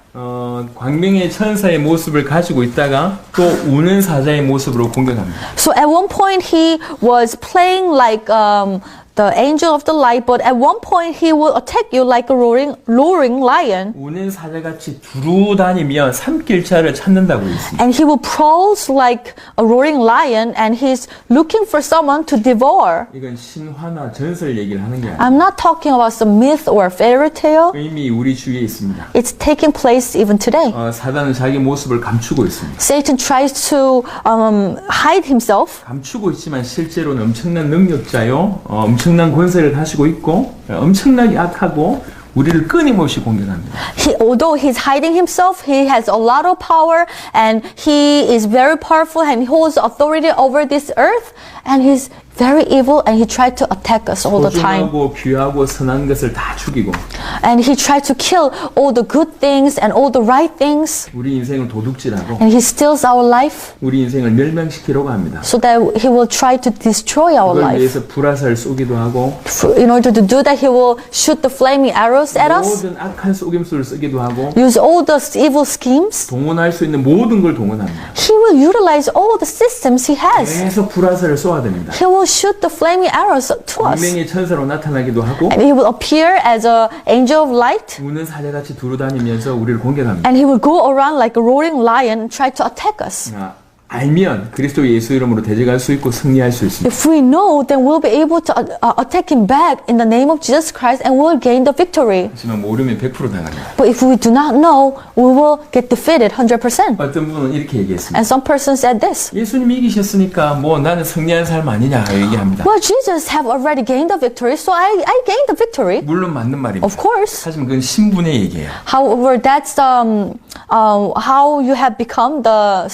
Speaker 2: 광명의 천사의 모습을 가지고 있다가 또 우는 사자의 모습으로 공격합니다.
Speaker 1: So at one point he was playing like the angel of the light, but at one point he will attack you like a roaring lion.
Speaker 2: 우는 사자같이 두루다니며 삼킬자를 찾는다고 있습니다.
Speaker 1: And he will prowls like a roaring lion, and he's looking for someone to devour.
Speaker 2: 이건 신화나 전설 얘기를 하는 게 아니에요.
Speaker 1: I'm not talking about some myth or fairy tale.
Speaker 2: 이미 우리 주위에 있습니다.
Speaker 1: It's taking place even today.
Speaker 2: 사단은 자기 모습을 감추고 있습니다.
Speaker 1: Satan tries to hide himself.
Speaker 2: 감추고 있지만 실제로는 엄청난 능력자요, 엄청난 권세를 가지고 있고 엄청나게 악하고 우리를 끊임없이 공격합니다.
Speaker 1: Although he's hiding himself, he has a lot of power and he is very powerful and he holds authority over this earth and he's very evil and he tried to attack us all the time.
Speaker 2: 소중하고 귀하고 선한 것을 다 죽이고
Speaker 1: And he tried to kill all the good things and all the right things.
Speaker 2: 우리 인생을 도둑질하고
Speaker 1: And he steals our life
Speaker 2: 우리 인생을 멸망시키려고 합니다.
Speaker 1: so that he will try to destroy our
Speaker 2: 그걸
Speaker 1: life.
Speaker 2: 위해서 불화살 쏘기도 하고
Speaker 1: In order to do that, he will shoot the flaming arrows at us,
Speaker 2: 모든 악한 속임수를 쓰기도 하고
Speaker 1: use all the evil schemes.
Speaker 2: 동원할 수 있는 모든 걸 동원합니다.
Speaker 1: He will utilize all the systems he has.
Speaker 2: 계속 불화살을 쏘아야 됩니다.
Speaker 1: He will shoot the flaming arrows to us.
Speaker 2: 광명의 천사로 나타나기도 하고
Speaker 1: And he will appear as an angel of light.
Speaker 2: 우는 사자같이 두루다니면서 우리를 공격합니다.
Speaker 1: And he will go around like a roaring lion and try to attack us.
Speaker 2: 알면 그리스도 예수 이름으로 대적할 수 있고 승리할 수 있습니다.
Speaker 1: If we know, then we'll be able to attack him back in the name of Jesus Christ and we'll gain the victory.
Speaker 2: 하지만 모르면 100% 당합니다.
Speaker 1: But if we do not know, we will get defeated 100%.
Speaker 2: 어떤 분은 이렇게 얘기했습니다.
Speaker 1: And some person said this.
Speaker 2: 예수님이 이기셨으니까 뭐 나는 승리한 사람 아니냐 얘기합니다.
Speaker 1: Well, Jesus have already gained the victory, so I gained the victory.
Speaker 2: 물론 맞는 말입니다.
Speaker 1: Of course.
Speaker 2: 하지만 그건 신분의 얘기예요.
Speaker 1: However, that's how you have become the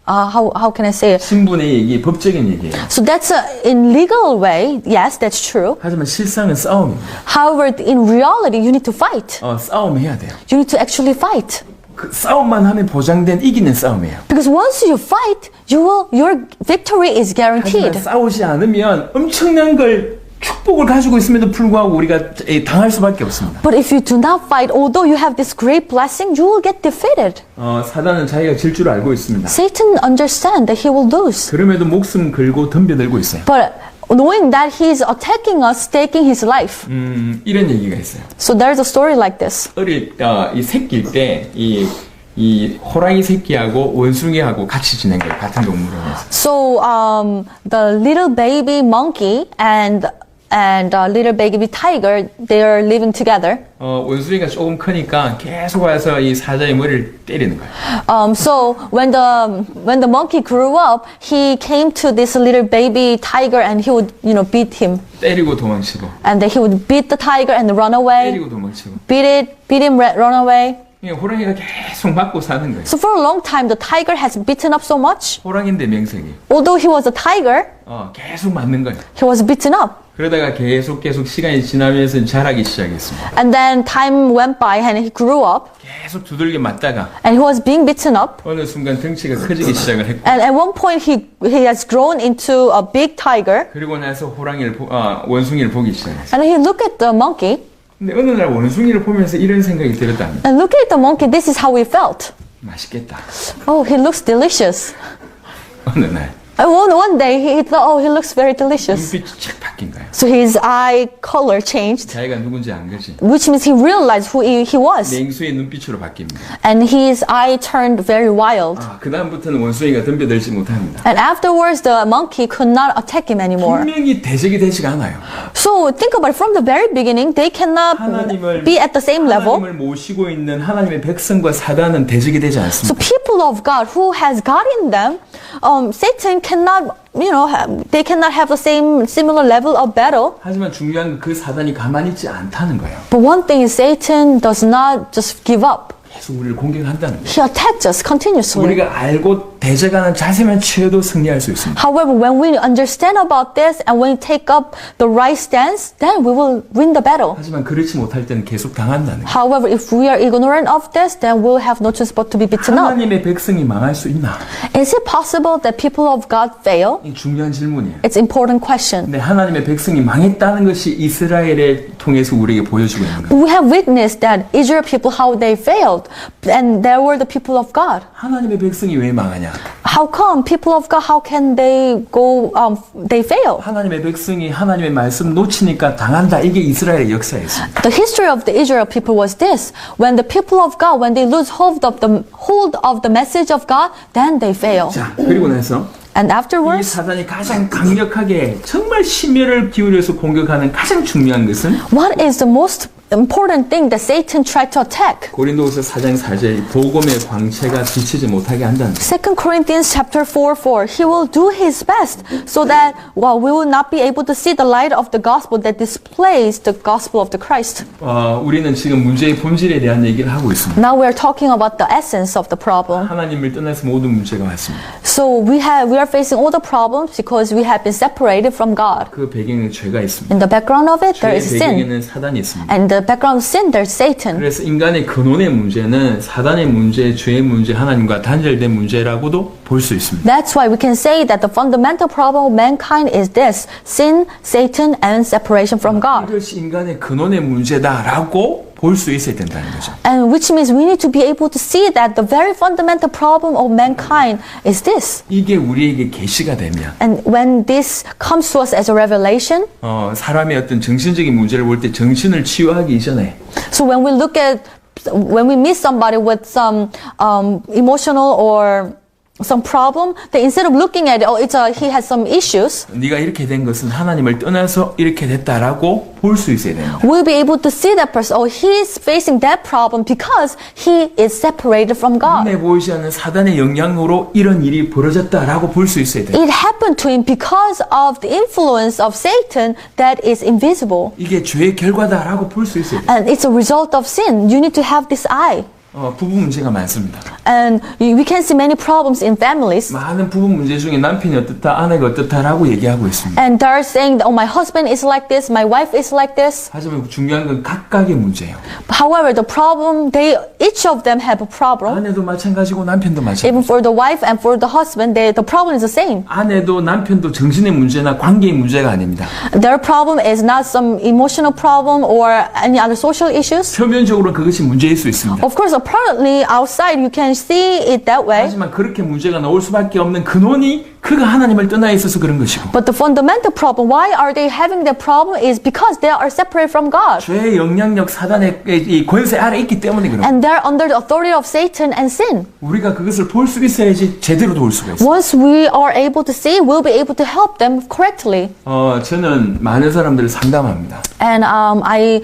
Speaker 1: how can I say it?
Speaker 2: 신분의 얘기, 법적인 얘기예요.
Speaker 1: So that's in legal way, yes, that's true.
Speaker 2: 하지만 실상은 싸움입니다.
Speaker 1: However, in reality, you need to fight.
Speaker 2: 싸움해야 돼요.
Speaker 1: You need to actually fight.
Speaker 2: 그 싸움만 하면 보장된 이기는 싸움이에요.
Speaker 1: Because once you fight, your victory is
Speaker 2: 하지만
Speaker 1: guaranteed.
Speaker 2: 싸우지 않으면 엄청난 걸 축복을 가지고 있음에도 불구하고 우리가 당할 수밖에 없습니다.
Speaker 1: But if you do not fight, although you have this great blessing, you will get defeated.
Speaker 2: 사단은 자기가 질 줄 알고 있습니다.
Speaker 1: Satan understands that he will lose.
Speaker 2: 그럼에도 목숨 걸고 덤벼들고 있어요.
Speaker 1: But knowing that he is attacking us, taking his life.
Speaker 2: 이런 얘기가 있어요.
Speaker 1: So there's a story like this.
Speaker 2: 이 새끼일 때 이 호랑이 새끼하고 원숭이하고 같이 지낸 거예요. 같은 동물원에서.
Speaker 1: So the little baby monkey and little baby tiger, they are living together.
Speaker 2: 원숭이가 조금 크니까 계속 와서 이 사자의 머리를 때리는 거예요.
Speaker 1: So when the monkey grew up, he came to this little baby tiger and he would, beat him.
Speaker 2: 때리고 도망치고.
Speaker 1: And then he would beat the tiger and run away.
Speaker 2: 때리고 도망치고.
Speaker 1: Beat him, run away.
Speaker 2: 호랑이가 계속 맞고 사는 거예요.
Speaker 1: So for a long time, the tiger has beaten up so much.
Speaker 2: 호랑이인데 명색이.
Speaker 1: Although he was a tiger,
Speaker 2: 계속 맞는 거예요.
Speaker 1: he was beaten up.
Speaker 2: 그러다가 계속 시간이 지나면서 자라기 시작했습니다.
Speaker 1: And then time went by and he grew up.
Speaker 2: 계속 두들겨 맞다가
Speaker 1: And he was being beaten up.
Speaker 2: 어느 순간 덩치가 커지기 시작을 했고.
Speaker 1: And at one point he has grown into a big tiger.
Speaker 2: 그리고 나서 원숭이를 보기 시작했어요.
Speaker 1: And he looked at the monkey.
Speaker 2: 근데 어느 날 원숭이를 보면서 이런 생각이 들었답니다.
Speaker 1: And looking at the monkey, this is how he felt.
Speaker 2: 맛있겠다.
Speaker 1: Oh, he looks delicious.
Speaker 2: 어느 날
Speaker 1: One day he thought, oh, he looks very delicious.
Speaker 2: 눈빛이 착 바뀐 거예요.
Speaker 1: So his eye color changed,
Speaker 2: 자기가 누군지 안 거지.
Speaker 1: which means he realized who he was.
Speaker 2: 냉수의 눈빛으로 바뀝니다.
Speaker 1: And his eye turned very wild.
Speaker 2: 그 다음부터는 원숭이가 덤벼들지 못합니다.
Speaker 1: And afterwards, the monkey could not attack him anymore.
Speaker 2: 분명히 대적이 되지가 않아요.
Speaker 1: So think about it, from the very beginning, they cannot be at the same level.
Speaker 2: 하나님을 모시고 있는 하나님의 백성과 사단은 대적이 되지
Speaker 1: So
Speaker 2: 않습니다.
Speaker 1: people of God who has God in them, Satan cannot, they cannot have the similar level of battle.
Speaker 2: 하지만 중요한 건 그 사단이 가만히 있지 않다는 거예요.
Speaker 1: But one thing is Satan does not just give up.
Speaker 2: 계속 우리를 공격한다는 거예요.
Speaker 1: He attacked us continuously.
Speaker 2: 우리가 알고 대적하는 자세만 취해도 승리할 수 있습니다.
Speaker 1: However, when we understand about this and when we take up the right stance, then we will win the battle.
Speaker 2: 하지만 그렇지 못할 때는 계속 당한다는 거예요.
Speaker 1: However, if we are ignorant of this, then we'll have no choice but to be beaten up.
Speaker 2: 하나님의 백성이 망할 수 있나?
Speaker 1: Is it possible that people of God fail?
Speaker 2: 이 중요한 질문이에요.
Speaker 1: It's an important question.
Speaker 2: 근데 하나님의 백성이 망했다는 것이 이스라엘을 통해서 우리에게 보여주고 있는 거예요.
Speaker 1: We have witnessed that Israel people, how they failed, and there were the people of God.
Speaker 2: 하나님의 백성이 왜 망하냐?
Speaker 1: How come people of God, how can they go, they fail?
Speaker 2: 하나님의 백성이 하나님의 말씀 놓치니까 당한다. 이게 이스라엘의 역사였습니다.
Speaker 1: The history of the Israel people was this: when the people of God, when they lose hold of the message of God, then they fail.
Speaker 2: 자, 그리고 나서
Speaker 1: And
Speaker 2: 이
Speaker 1: afterwards,
Speaker 2: 사단이 가장 강력하게 정말 심혈을 기울여서 공격하는 가장 중요한 것은
Speaker 1: what is the most important thing that Satan tried to attack?
Speaker 2: 고린도후서 4장 4절 복음의 광채가 비치지 못하게 한다는 거예요.
Speaker 1: 2 Corinthians chapter 4:4. He will do his best so that we will not be able to see the light of the gospel that displays the gospel of the Christ.
Speaker 2: 우리는 지금 문제의 본질에 대한 얘기를 하고 있습니다.
Speaker 1: Now we are talking about the essence of the problem.
Speaker 2: 하나님을 떠나서 모든 문제가 왔습니다.
Speaker 1: So we are facing all the problems because we have been separated from God.
Speaker 2: 그 배경에 죄가 있습니다.
Speaker 1: In the background of it, there
Speaker 2: 죄의
Speaker 1: is sin.
Speaker 2: 배경에는 사단이 있습니다.
Speaker 1: And the background of sin, there's Satan.
Speaker 2: 그래서 인간의 근원의 문제는 사단의 문제, 죄의 문제, 하나님과 단절된 문제라고도 볼 수 있습니다.
Speaker 1: That's why we can say that the fundamental problem of mankind is this: sin, Satan, and separation from God.
Speaker 2: 이것이 인간의 근원의 문제다라고 볼 수 있어야 된다는 거죠.
Speaker 1: And which means we need to be able to see that the very fundamental problem of mankind is this.
Speaker 2: 이게 우리에게 계시가 되면
Speaker 1: And when this comes to us as a revelation,
Speaker 2: 사람의 어떤 정신적인 문제를 볼 때 정신을 치유하기 이전에
Speaker 1: so when we meet somebody with some emotional or some problem, then instead of looking at it, he has some issues,
Speaker 2: 네가 이렇게 된 것은 하나님을 떠나서 이렇게 됐다라고 볼 수 있어야 됩니다.
Speaker 1: we'll be able to see that person. Oh, he is facing that problem because he is separated from God.
Speaker 2: 눈에 보이지 않는 사단의 영향으로 이런 일이 벌어졌다라고 볼 수 있어야 돼요.
Speaker 1: It happened to him because of the influence of Satan that is invisible.
Speaker 2: 이게 죄의 결과다라고 볼 수 있어야 돼요.
Speaker 1: And it's a result of sin. You need to have this eye.
Speaker 2: 부부 문제가 많습니다.
Speaker 1: And we can see many problems in families.
Speaker 2: 많은 부부 문제 중에 남편이 어떻다, 아내가 어떻다라고 얘기하고 있습니다.
Speaker 1: And they're saying, oh, my husband is like this, my wife is like this.
Speaker 2: 하지만 중요한 건 각각의 문제예요.
Speaker 1: However, the problem, each of them have a problem.
Speaker 2: 아내도 마찬가지고 남편도 마찬가지.
Speaker 1: Even for the wife and for the husband, the problem is the same.
Speaker 2: 아내도 남편도 정신의 문제나 관계의 문제가 아닙니다.
Speaker 1: Their problem is not some emotional problem or any other social issues.
Speaker 2: 표면적으로 그것이 문제일 수 있습니다.
Speaker 1: Of course, apparently outside you can see it that way.
Speaker 2: 하지만 그렇게 문제가 나올 수밖에 없는 근원이 그가 하나님을 떠나 있어서 그런 것이고
Speaker 1: But the fundamental problem, why are they having that problem, is because they are separated from God.
Speaker 2: 죄의 영향력 사단의 이 권세 아래 있기 때문에 그런
Speaker 1: And they're under the authority of Satan and sin.
Speaker 2: 우리가 그것을 볼 수 있어야지 제대로 도울 수가 있어요.
Speaker 1: Once we are able to see, we'll be able to help them correctly.
Speaker 2: 저는 많은 사람들을 상담합니다.
Speaker 1: And I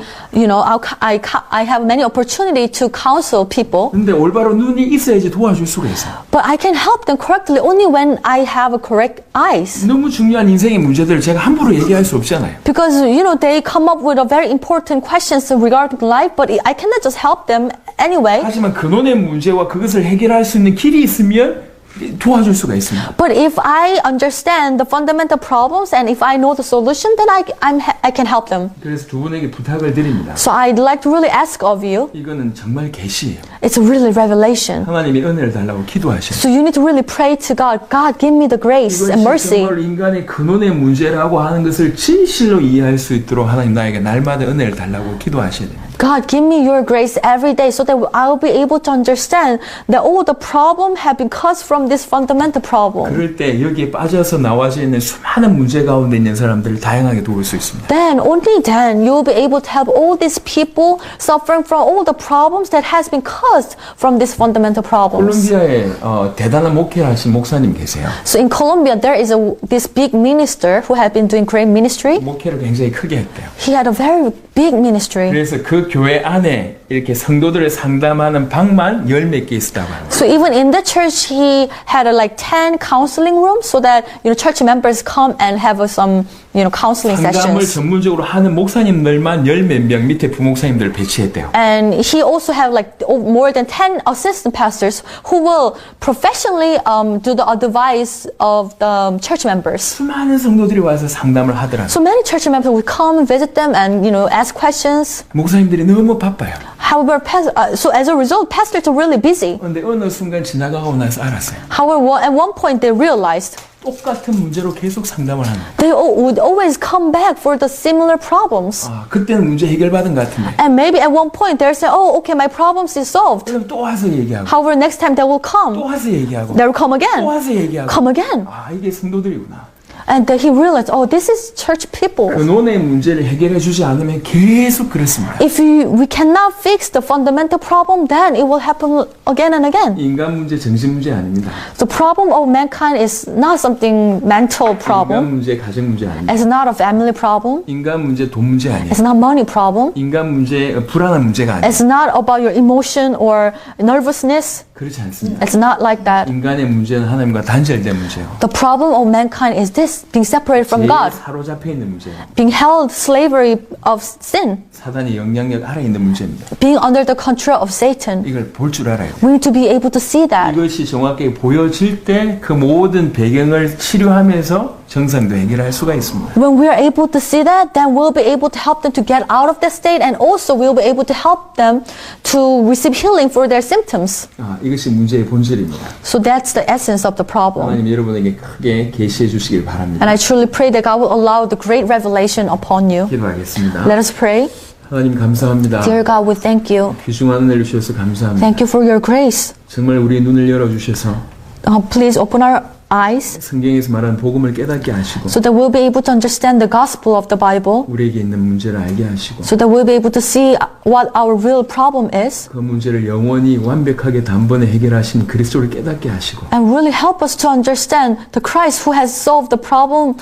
Speaker 1: have many opportunity to counsel people.
Speaker 2: 근데 올바로 눈이 있어야지 도와줄 수가 있어요.
Speaker 1: But I can help them correctly only when I have a correct eyes.
Speaker 2: 너무 중요한 인생의 문제들을 제가 함부로 얘기할 수 없잖아요.
Speaker 1: Because, they come up with a very important questions regarding life, but I cannot just help them anyway.
Speaker 2: 하지만 근원의 문제와 그것을 해결할 수 있는 길이 있으면 도와줄 수가 있습니다.
Speaker 1: But if I understand the fundamental problems and if I know the solution, then I can help them.
Speaker 2: 그래서 두 분에게 부탁을 드립니다.
Speaker 1: So I'd like to really ask of you,
Speaker 2: 이거는 정말 계시예요.
Speaker 1: it's really revelation.
Speaker 2: 하나님이 은혜를 달라고 기도하셔요.
Speaker 1: So you need to really pray to God. God, give me the grace and
Speaker 2: 이것이
Speaker 1: mercy.
Speaker 2: 정말 인간의 근원의 문제라고 하는 것을 진실로 이해할 수 있도록 하나님 나에게 날마다 은혜를 달라고 기도하셔야 됩니다.
Speaker 1: God, give me your grace every day so that I'll be able to understand that all the problem have been caused from this fundamental problem.
Speaker 2: 그럴 때 여기에 빠져서 나와져 있는 수많은 문제 가운데 있는 사람들을 다양하게 도울 수 있습니다.
Speaker 1: Then, only then, you'll be able to help all these people suffering from all the problems that has been caused from these fundamental problems.
Speaker 2: 콜롬비아에 대단한 목회를 하신 목사님 계세요.
Speaker 1: So in Colombia, there is this big minister who had been doing great ministry.
Speaker 2: 목회를 굉장히 크게 했대요.
Speaker 1: He had a very big ministry.
Speaker 2: 그래서 그 교회 안에 이렇게 성도들을 상담하는 방만 10몇 개 있었다고 합니다.
Speaker 1: So even in the church, he had like 10 counseling rooms so that church members come and have some counseling
Speaker 2: 상담을
Speaker 1: sessions.
Speaker 2: 전문적으로 하는 목사님들만 열 몇 명 밑에 부목사님들을 배치했대요.
Speaker 1: And he also have like more than 10 assistant pastors who will professionally do the advice of the church members.
Speaker 2: 수많은 성도들이 와서 상담을 하더라고요.
Speaker 1: So many church members will come and visit them and ask questions.
Speaker 2: 목사님들이 너무 바빠요.
Speaker 1: However, so as a result, pastors are really busy.
Speaker 2: 그런데 어느 순간 지나가고 나서 알았어요.
Speaker 1: However, at one point they realized
Speaker 2: 똑같은 문제로 계속 상담을 하는 거예요.
Speaker 1: they would always come back for the similar problems.
Speaker 2: 그때는 문제 해결받은 것 같은데.
Speaker 1: And maybe at one point they'll say, oh, okay, my problems is solved.
Speaker 2: 그럼 또 와서 얘기하고,
Speaker 1: However, next time they will
Speaker 2: 또
Speaker 1: come.
Speaker 2: 와서 얘기하고,
Speaker 1: They will come again.
Speaker 2: 또 와서 얘기하고.
Speaker 1: Come again.
Speaker 2: 이게 성도들이구나.
Speaker 1: And he realized, oh, this is church people.
Speaker 2: 근원의 문제를 해결해 주지 않으면 계속 그렇습니다.
Speaker 1: If we cannot fix the fundamental problem, then it will happen again and again.
Speaker 2: 인간 문제, 정신 문제 아닙니다.
Speaker 1: The problem of mankind is not something mental
Speaker 2: 인간
Speaker 1: problem.
Speaker 2: 문제, 가정 문제 아닙니다.
Speaker 1: It's not a family problem.
Speaker 2: 인간 문제, 돈 문제 아니에요.
Speaker 1: It's not money problem.
Speaker 2: 인간 문제, 불안한 문제가 아니에요.
Speaker 1: It's not about your emotion or nervousness.
Speaker 2: 그렇지 않습니다.
Speaker 1: It's not like that.
Speaker 2: 인간의 문제는 하나님과 단절된 문제예요.
Speaker 1: The problem of mankind is this, being separated from
Speaker 2: 제일
Speaker 1: God,
Speaker 2: 사로잡혀 있는 문제예요.
Speaker 1: being held slavery of sin,
Speaker 2: 사단의 영향력 아래 있는 문제입니다.
Speaker 1: being under the control of Satan.
Speaker 2: 이걸 볼 줄 알아야 돼요.
Speaker 1: We need to be able to see that.
Speaker 2: 이것이 정확하게 보여질 때 그 모든 배경을 치료하면서 정상도 해결할 수가 있습니다.
Speaker 1: When we are able to see that, then we'll be able to help them to get out of that state, and also we'll be able to help them to receive healing for their symptoms.
Speaker 2: 이것이 문제의 본질입니다.
Speaker 1: So that's the essence of the problem.
Speaker 2: 하나님 여러분에게 크게 계시해 주시길 바랍니다.
Speaker 1: And I truly pray that God will allow the great revelation upon you.
Speaker 2: 기도하겠습니다.
Speaker 1: Let us pray.
Speaker 2: 하나님 감사합니다.
Speaker 1: Dear God, we thank you.
Speaker 2: 귀중한 은혜를 주셔서 감사합니다.
Speaker 1: Thank you for your grace.
Speaker 2: 정말 우리의 눈을 열어주셔서
Speaker 1: Please open our eyes
Speaker 2: 성경에서 말하는 복음을 깨닫게 하시고
Speaker 1: so that we'll be able to understand the gospel of the Bible,
Speaker 2: 우리에게 있는 문제를 알게 하시고
Speaker 1: so that we'll be able to see what our real problem is,
Speaker 2: 그 문제를 영원히 완벽하게 단번에 해결하신 그리스도를 깨닫게 하시고
Speaker 1: and really help us to understand the Christ who has solved the problem,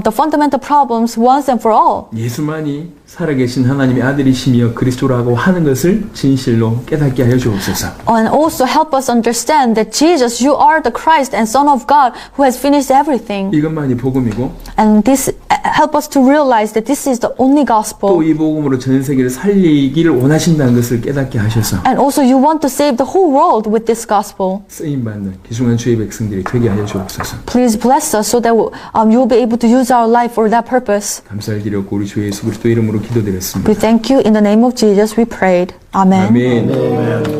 Speaker 1: the fundamental problems once and for all.
Speaker 2: 예수만이 살아계신 하나님의 아들이시며 그리스도라고 하는 것을 진실로 깨닫게 하여 주옵소서.
Speaker 1: And also help us understand that Jesus, you are the Christ and Son of God who has finished everything.
Speaker 2: 이것만이 복음이고
Speaker 1: And this help us to realize that this is the only gospel.
Speaker 2: 또 이 복음으로 전 세계를 살리기를 원하신다는 것을 깨닫게 하셔서
Speaker 1: And also you want to save the whole world with this gospel.
Speaker 2: 쓰임받는 귀중한 주의 백성들이 되게 하여 주옵소서.
Speaker 1: Please bless us so that you will be able to use our life for that purpose.
Speaker 2: 감사를 드렸고 우리 주 예수 그리스도 이름으로 기도드렸습니다.
Speaker 1: We thank you. In the name of Jesus we prayed. Amen.
Speaker 2: 아멘.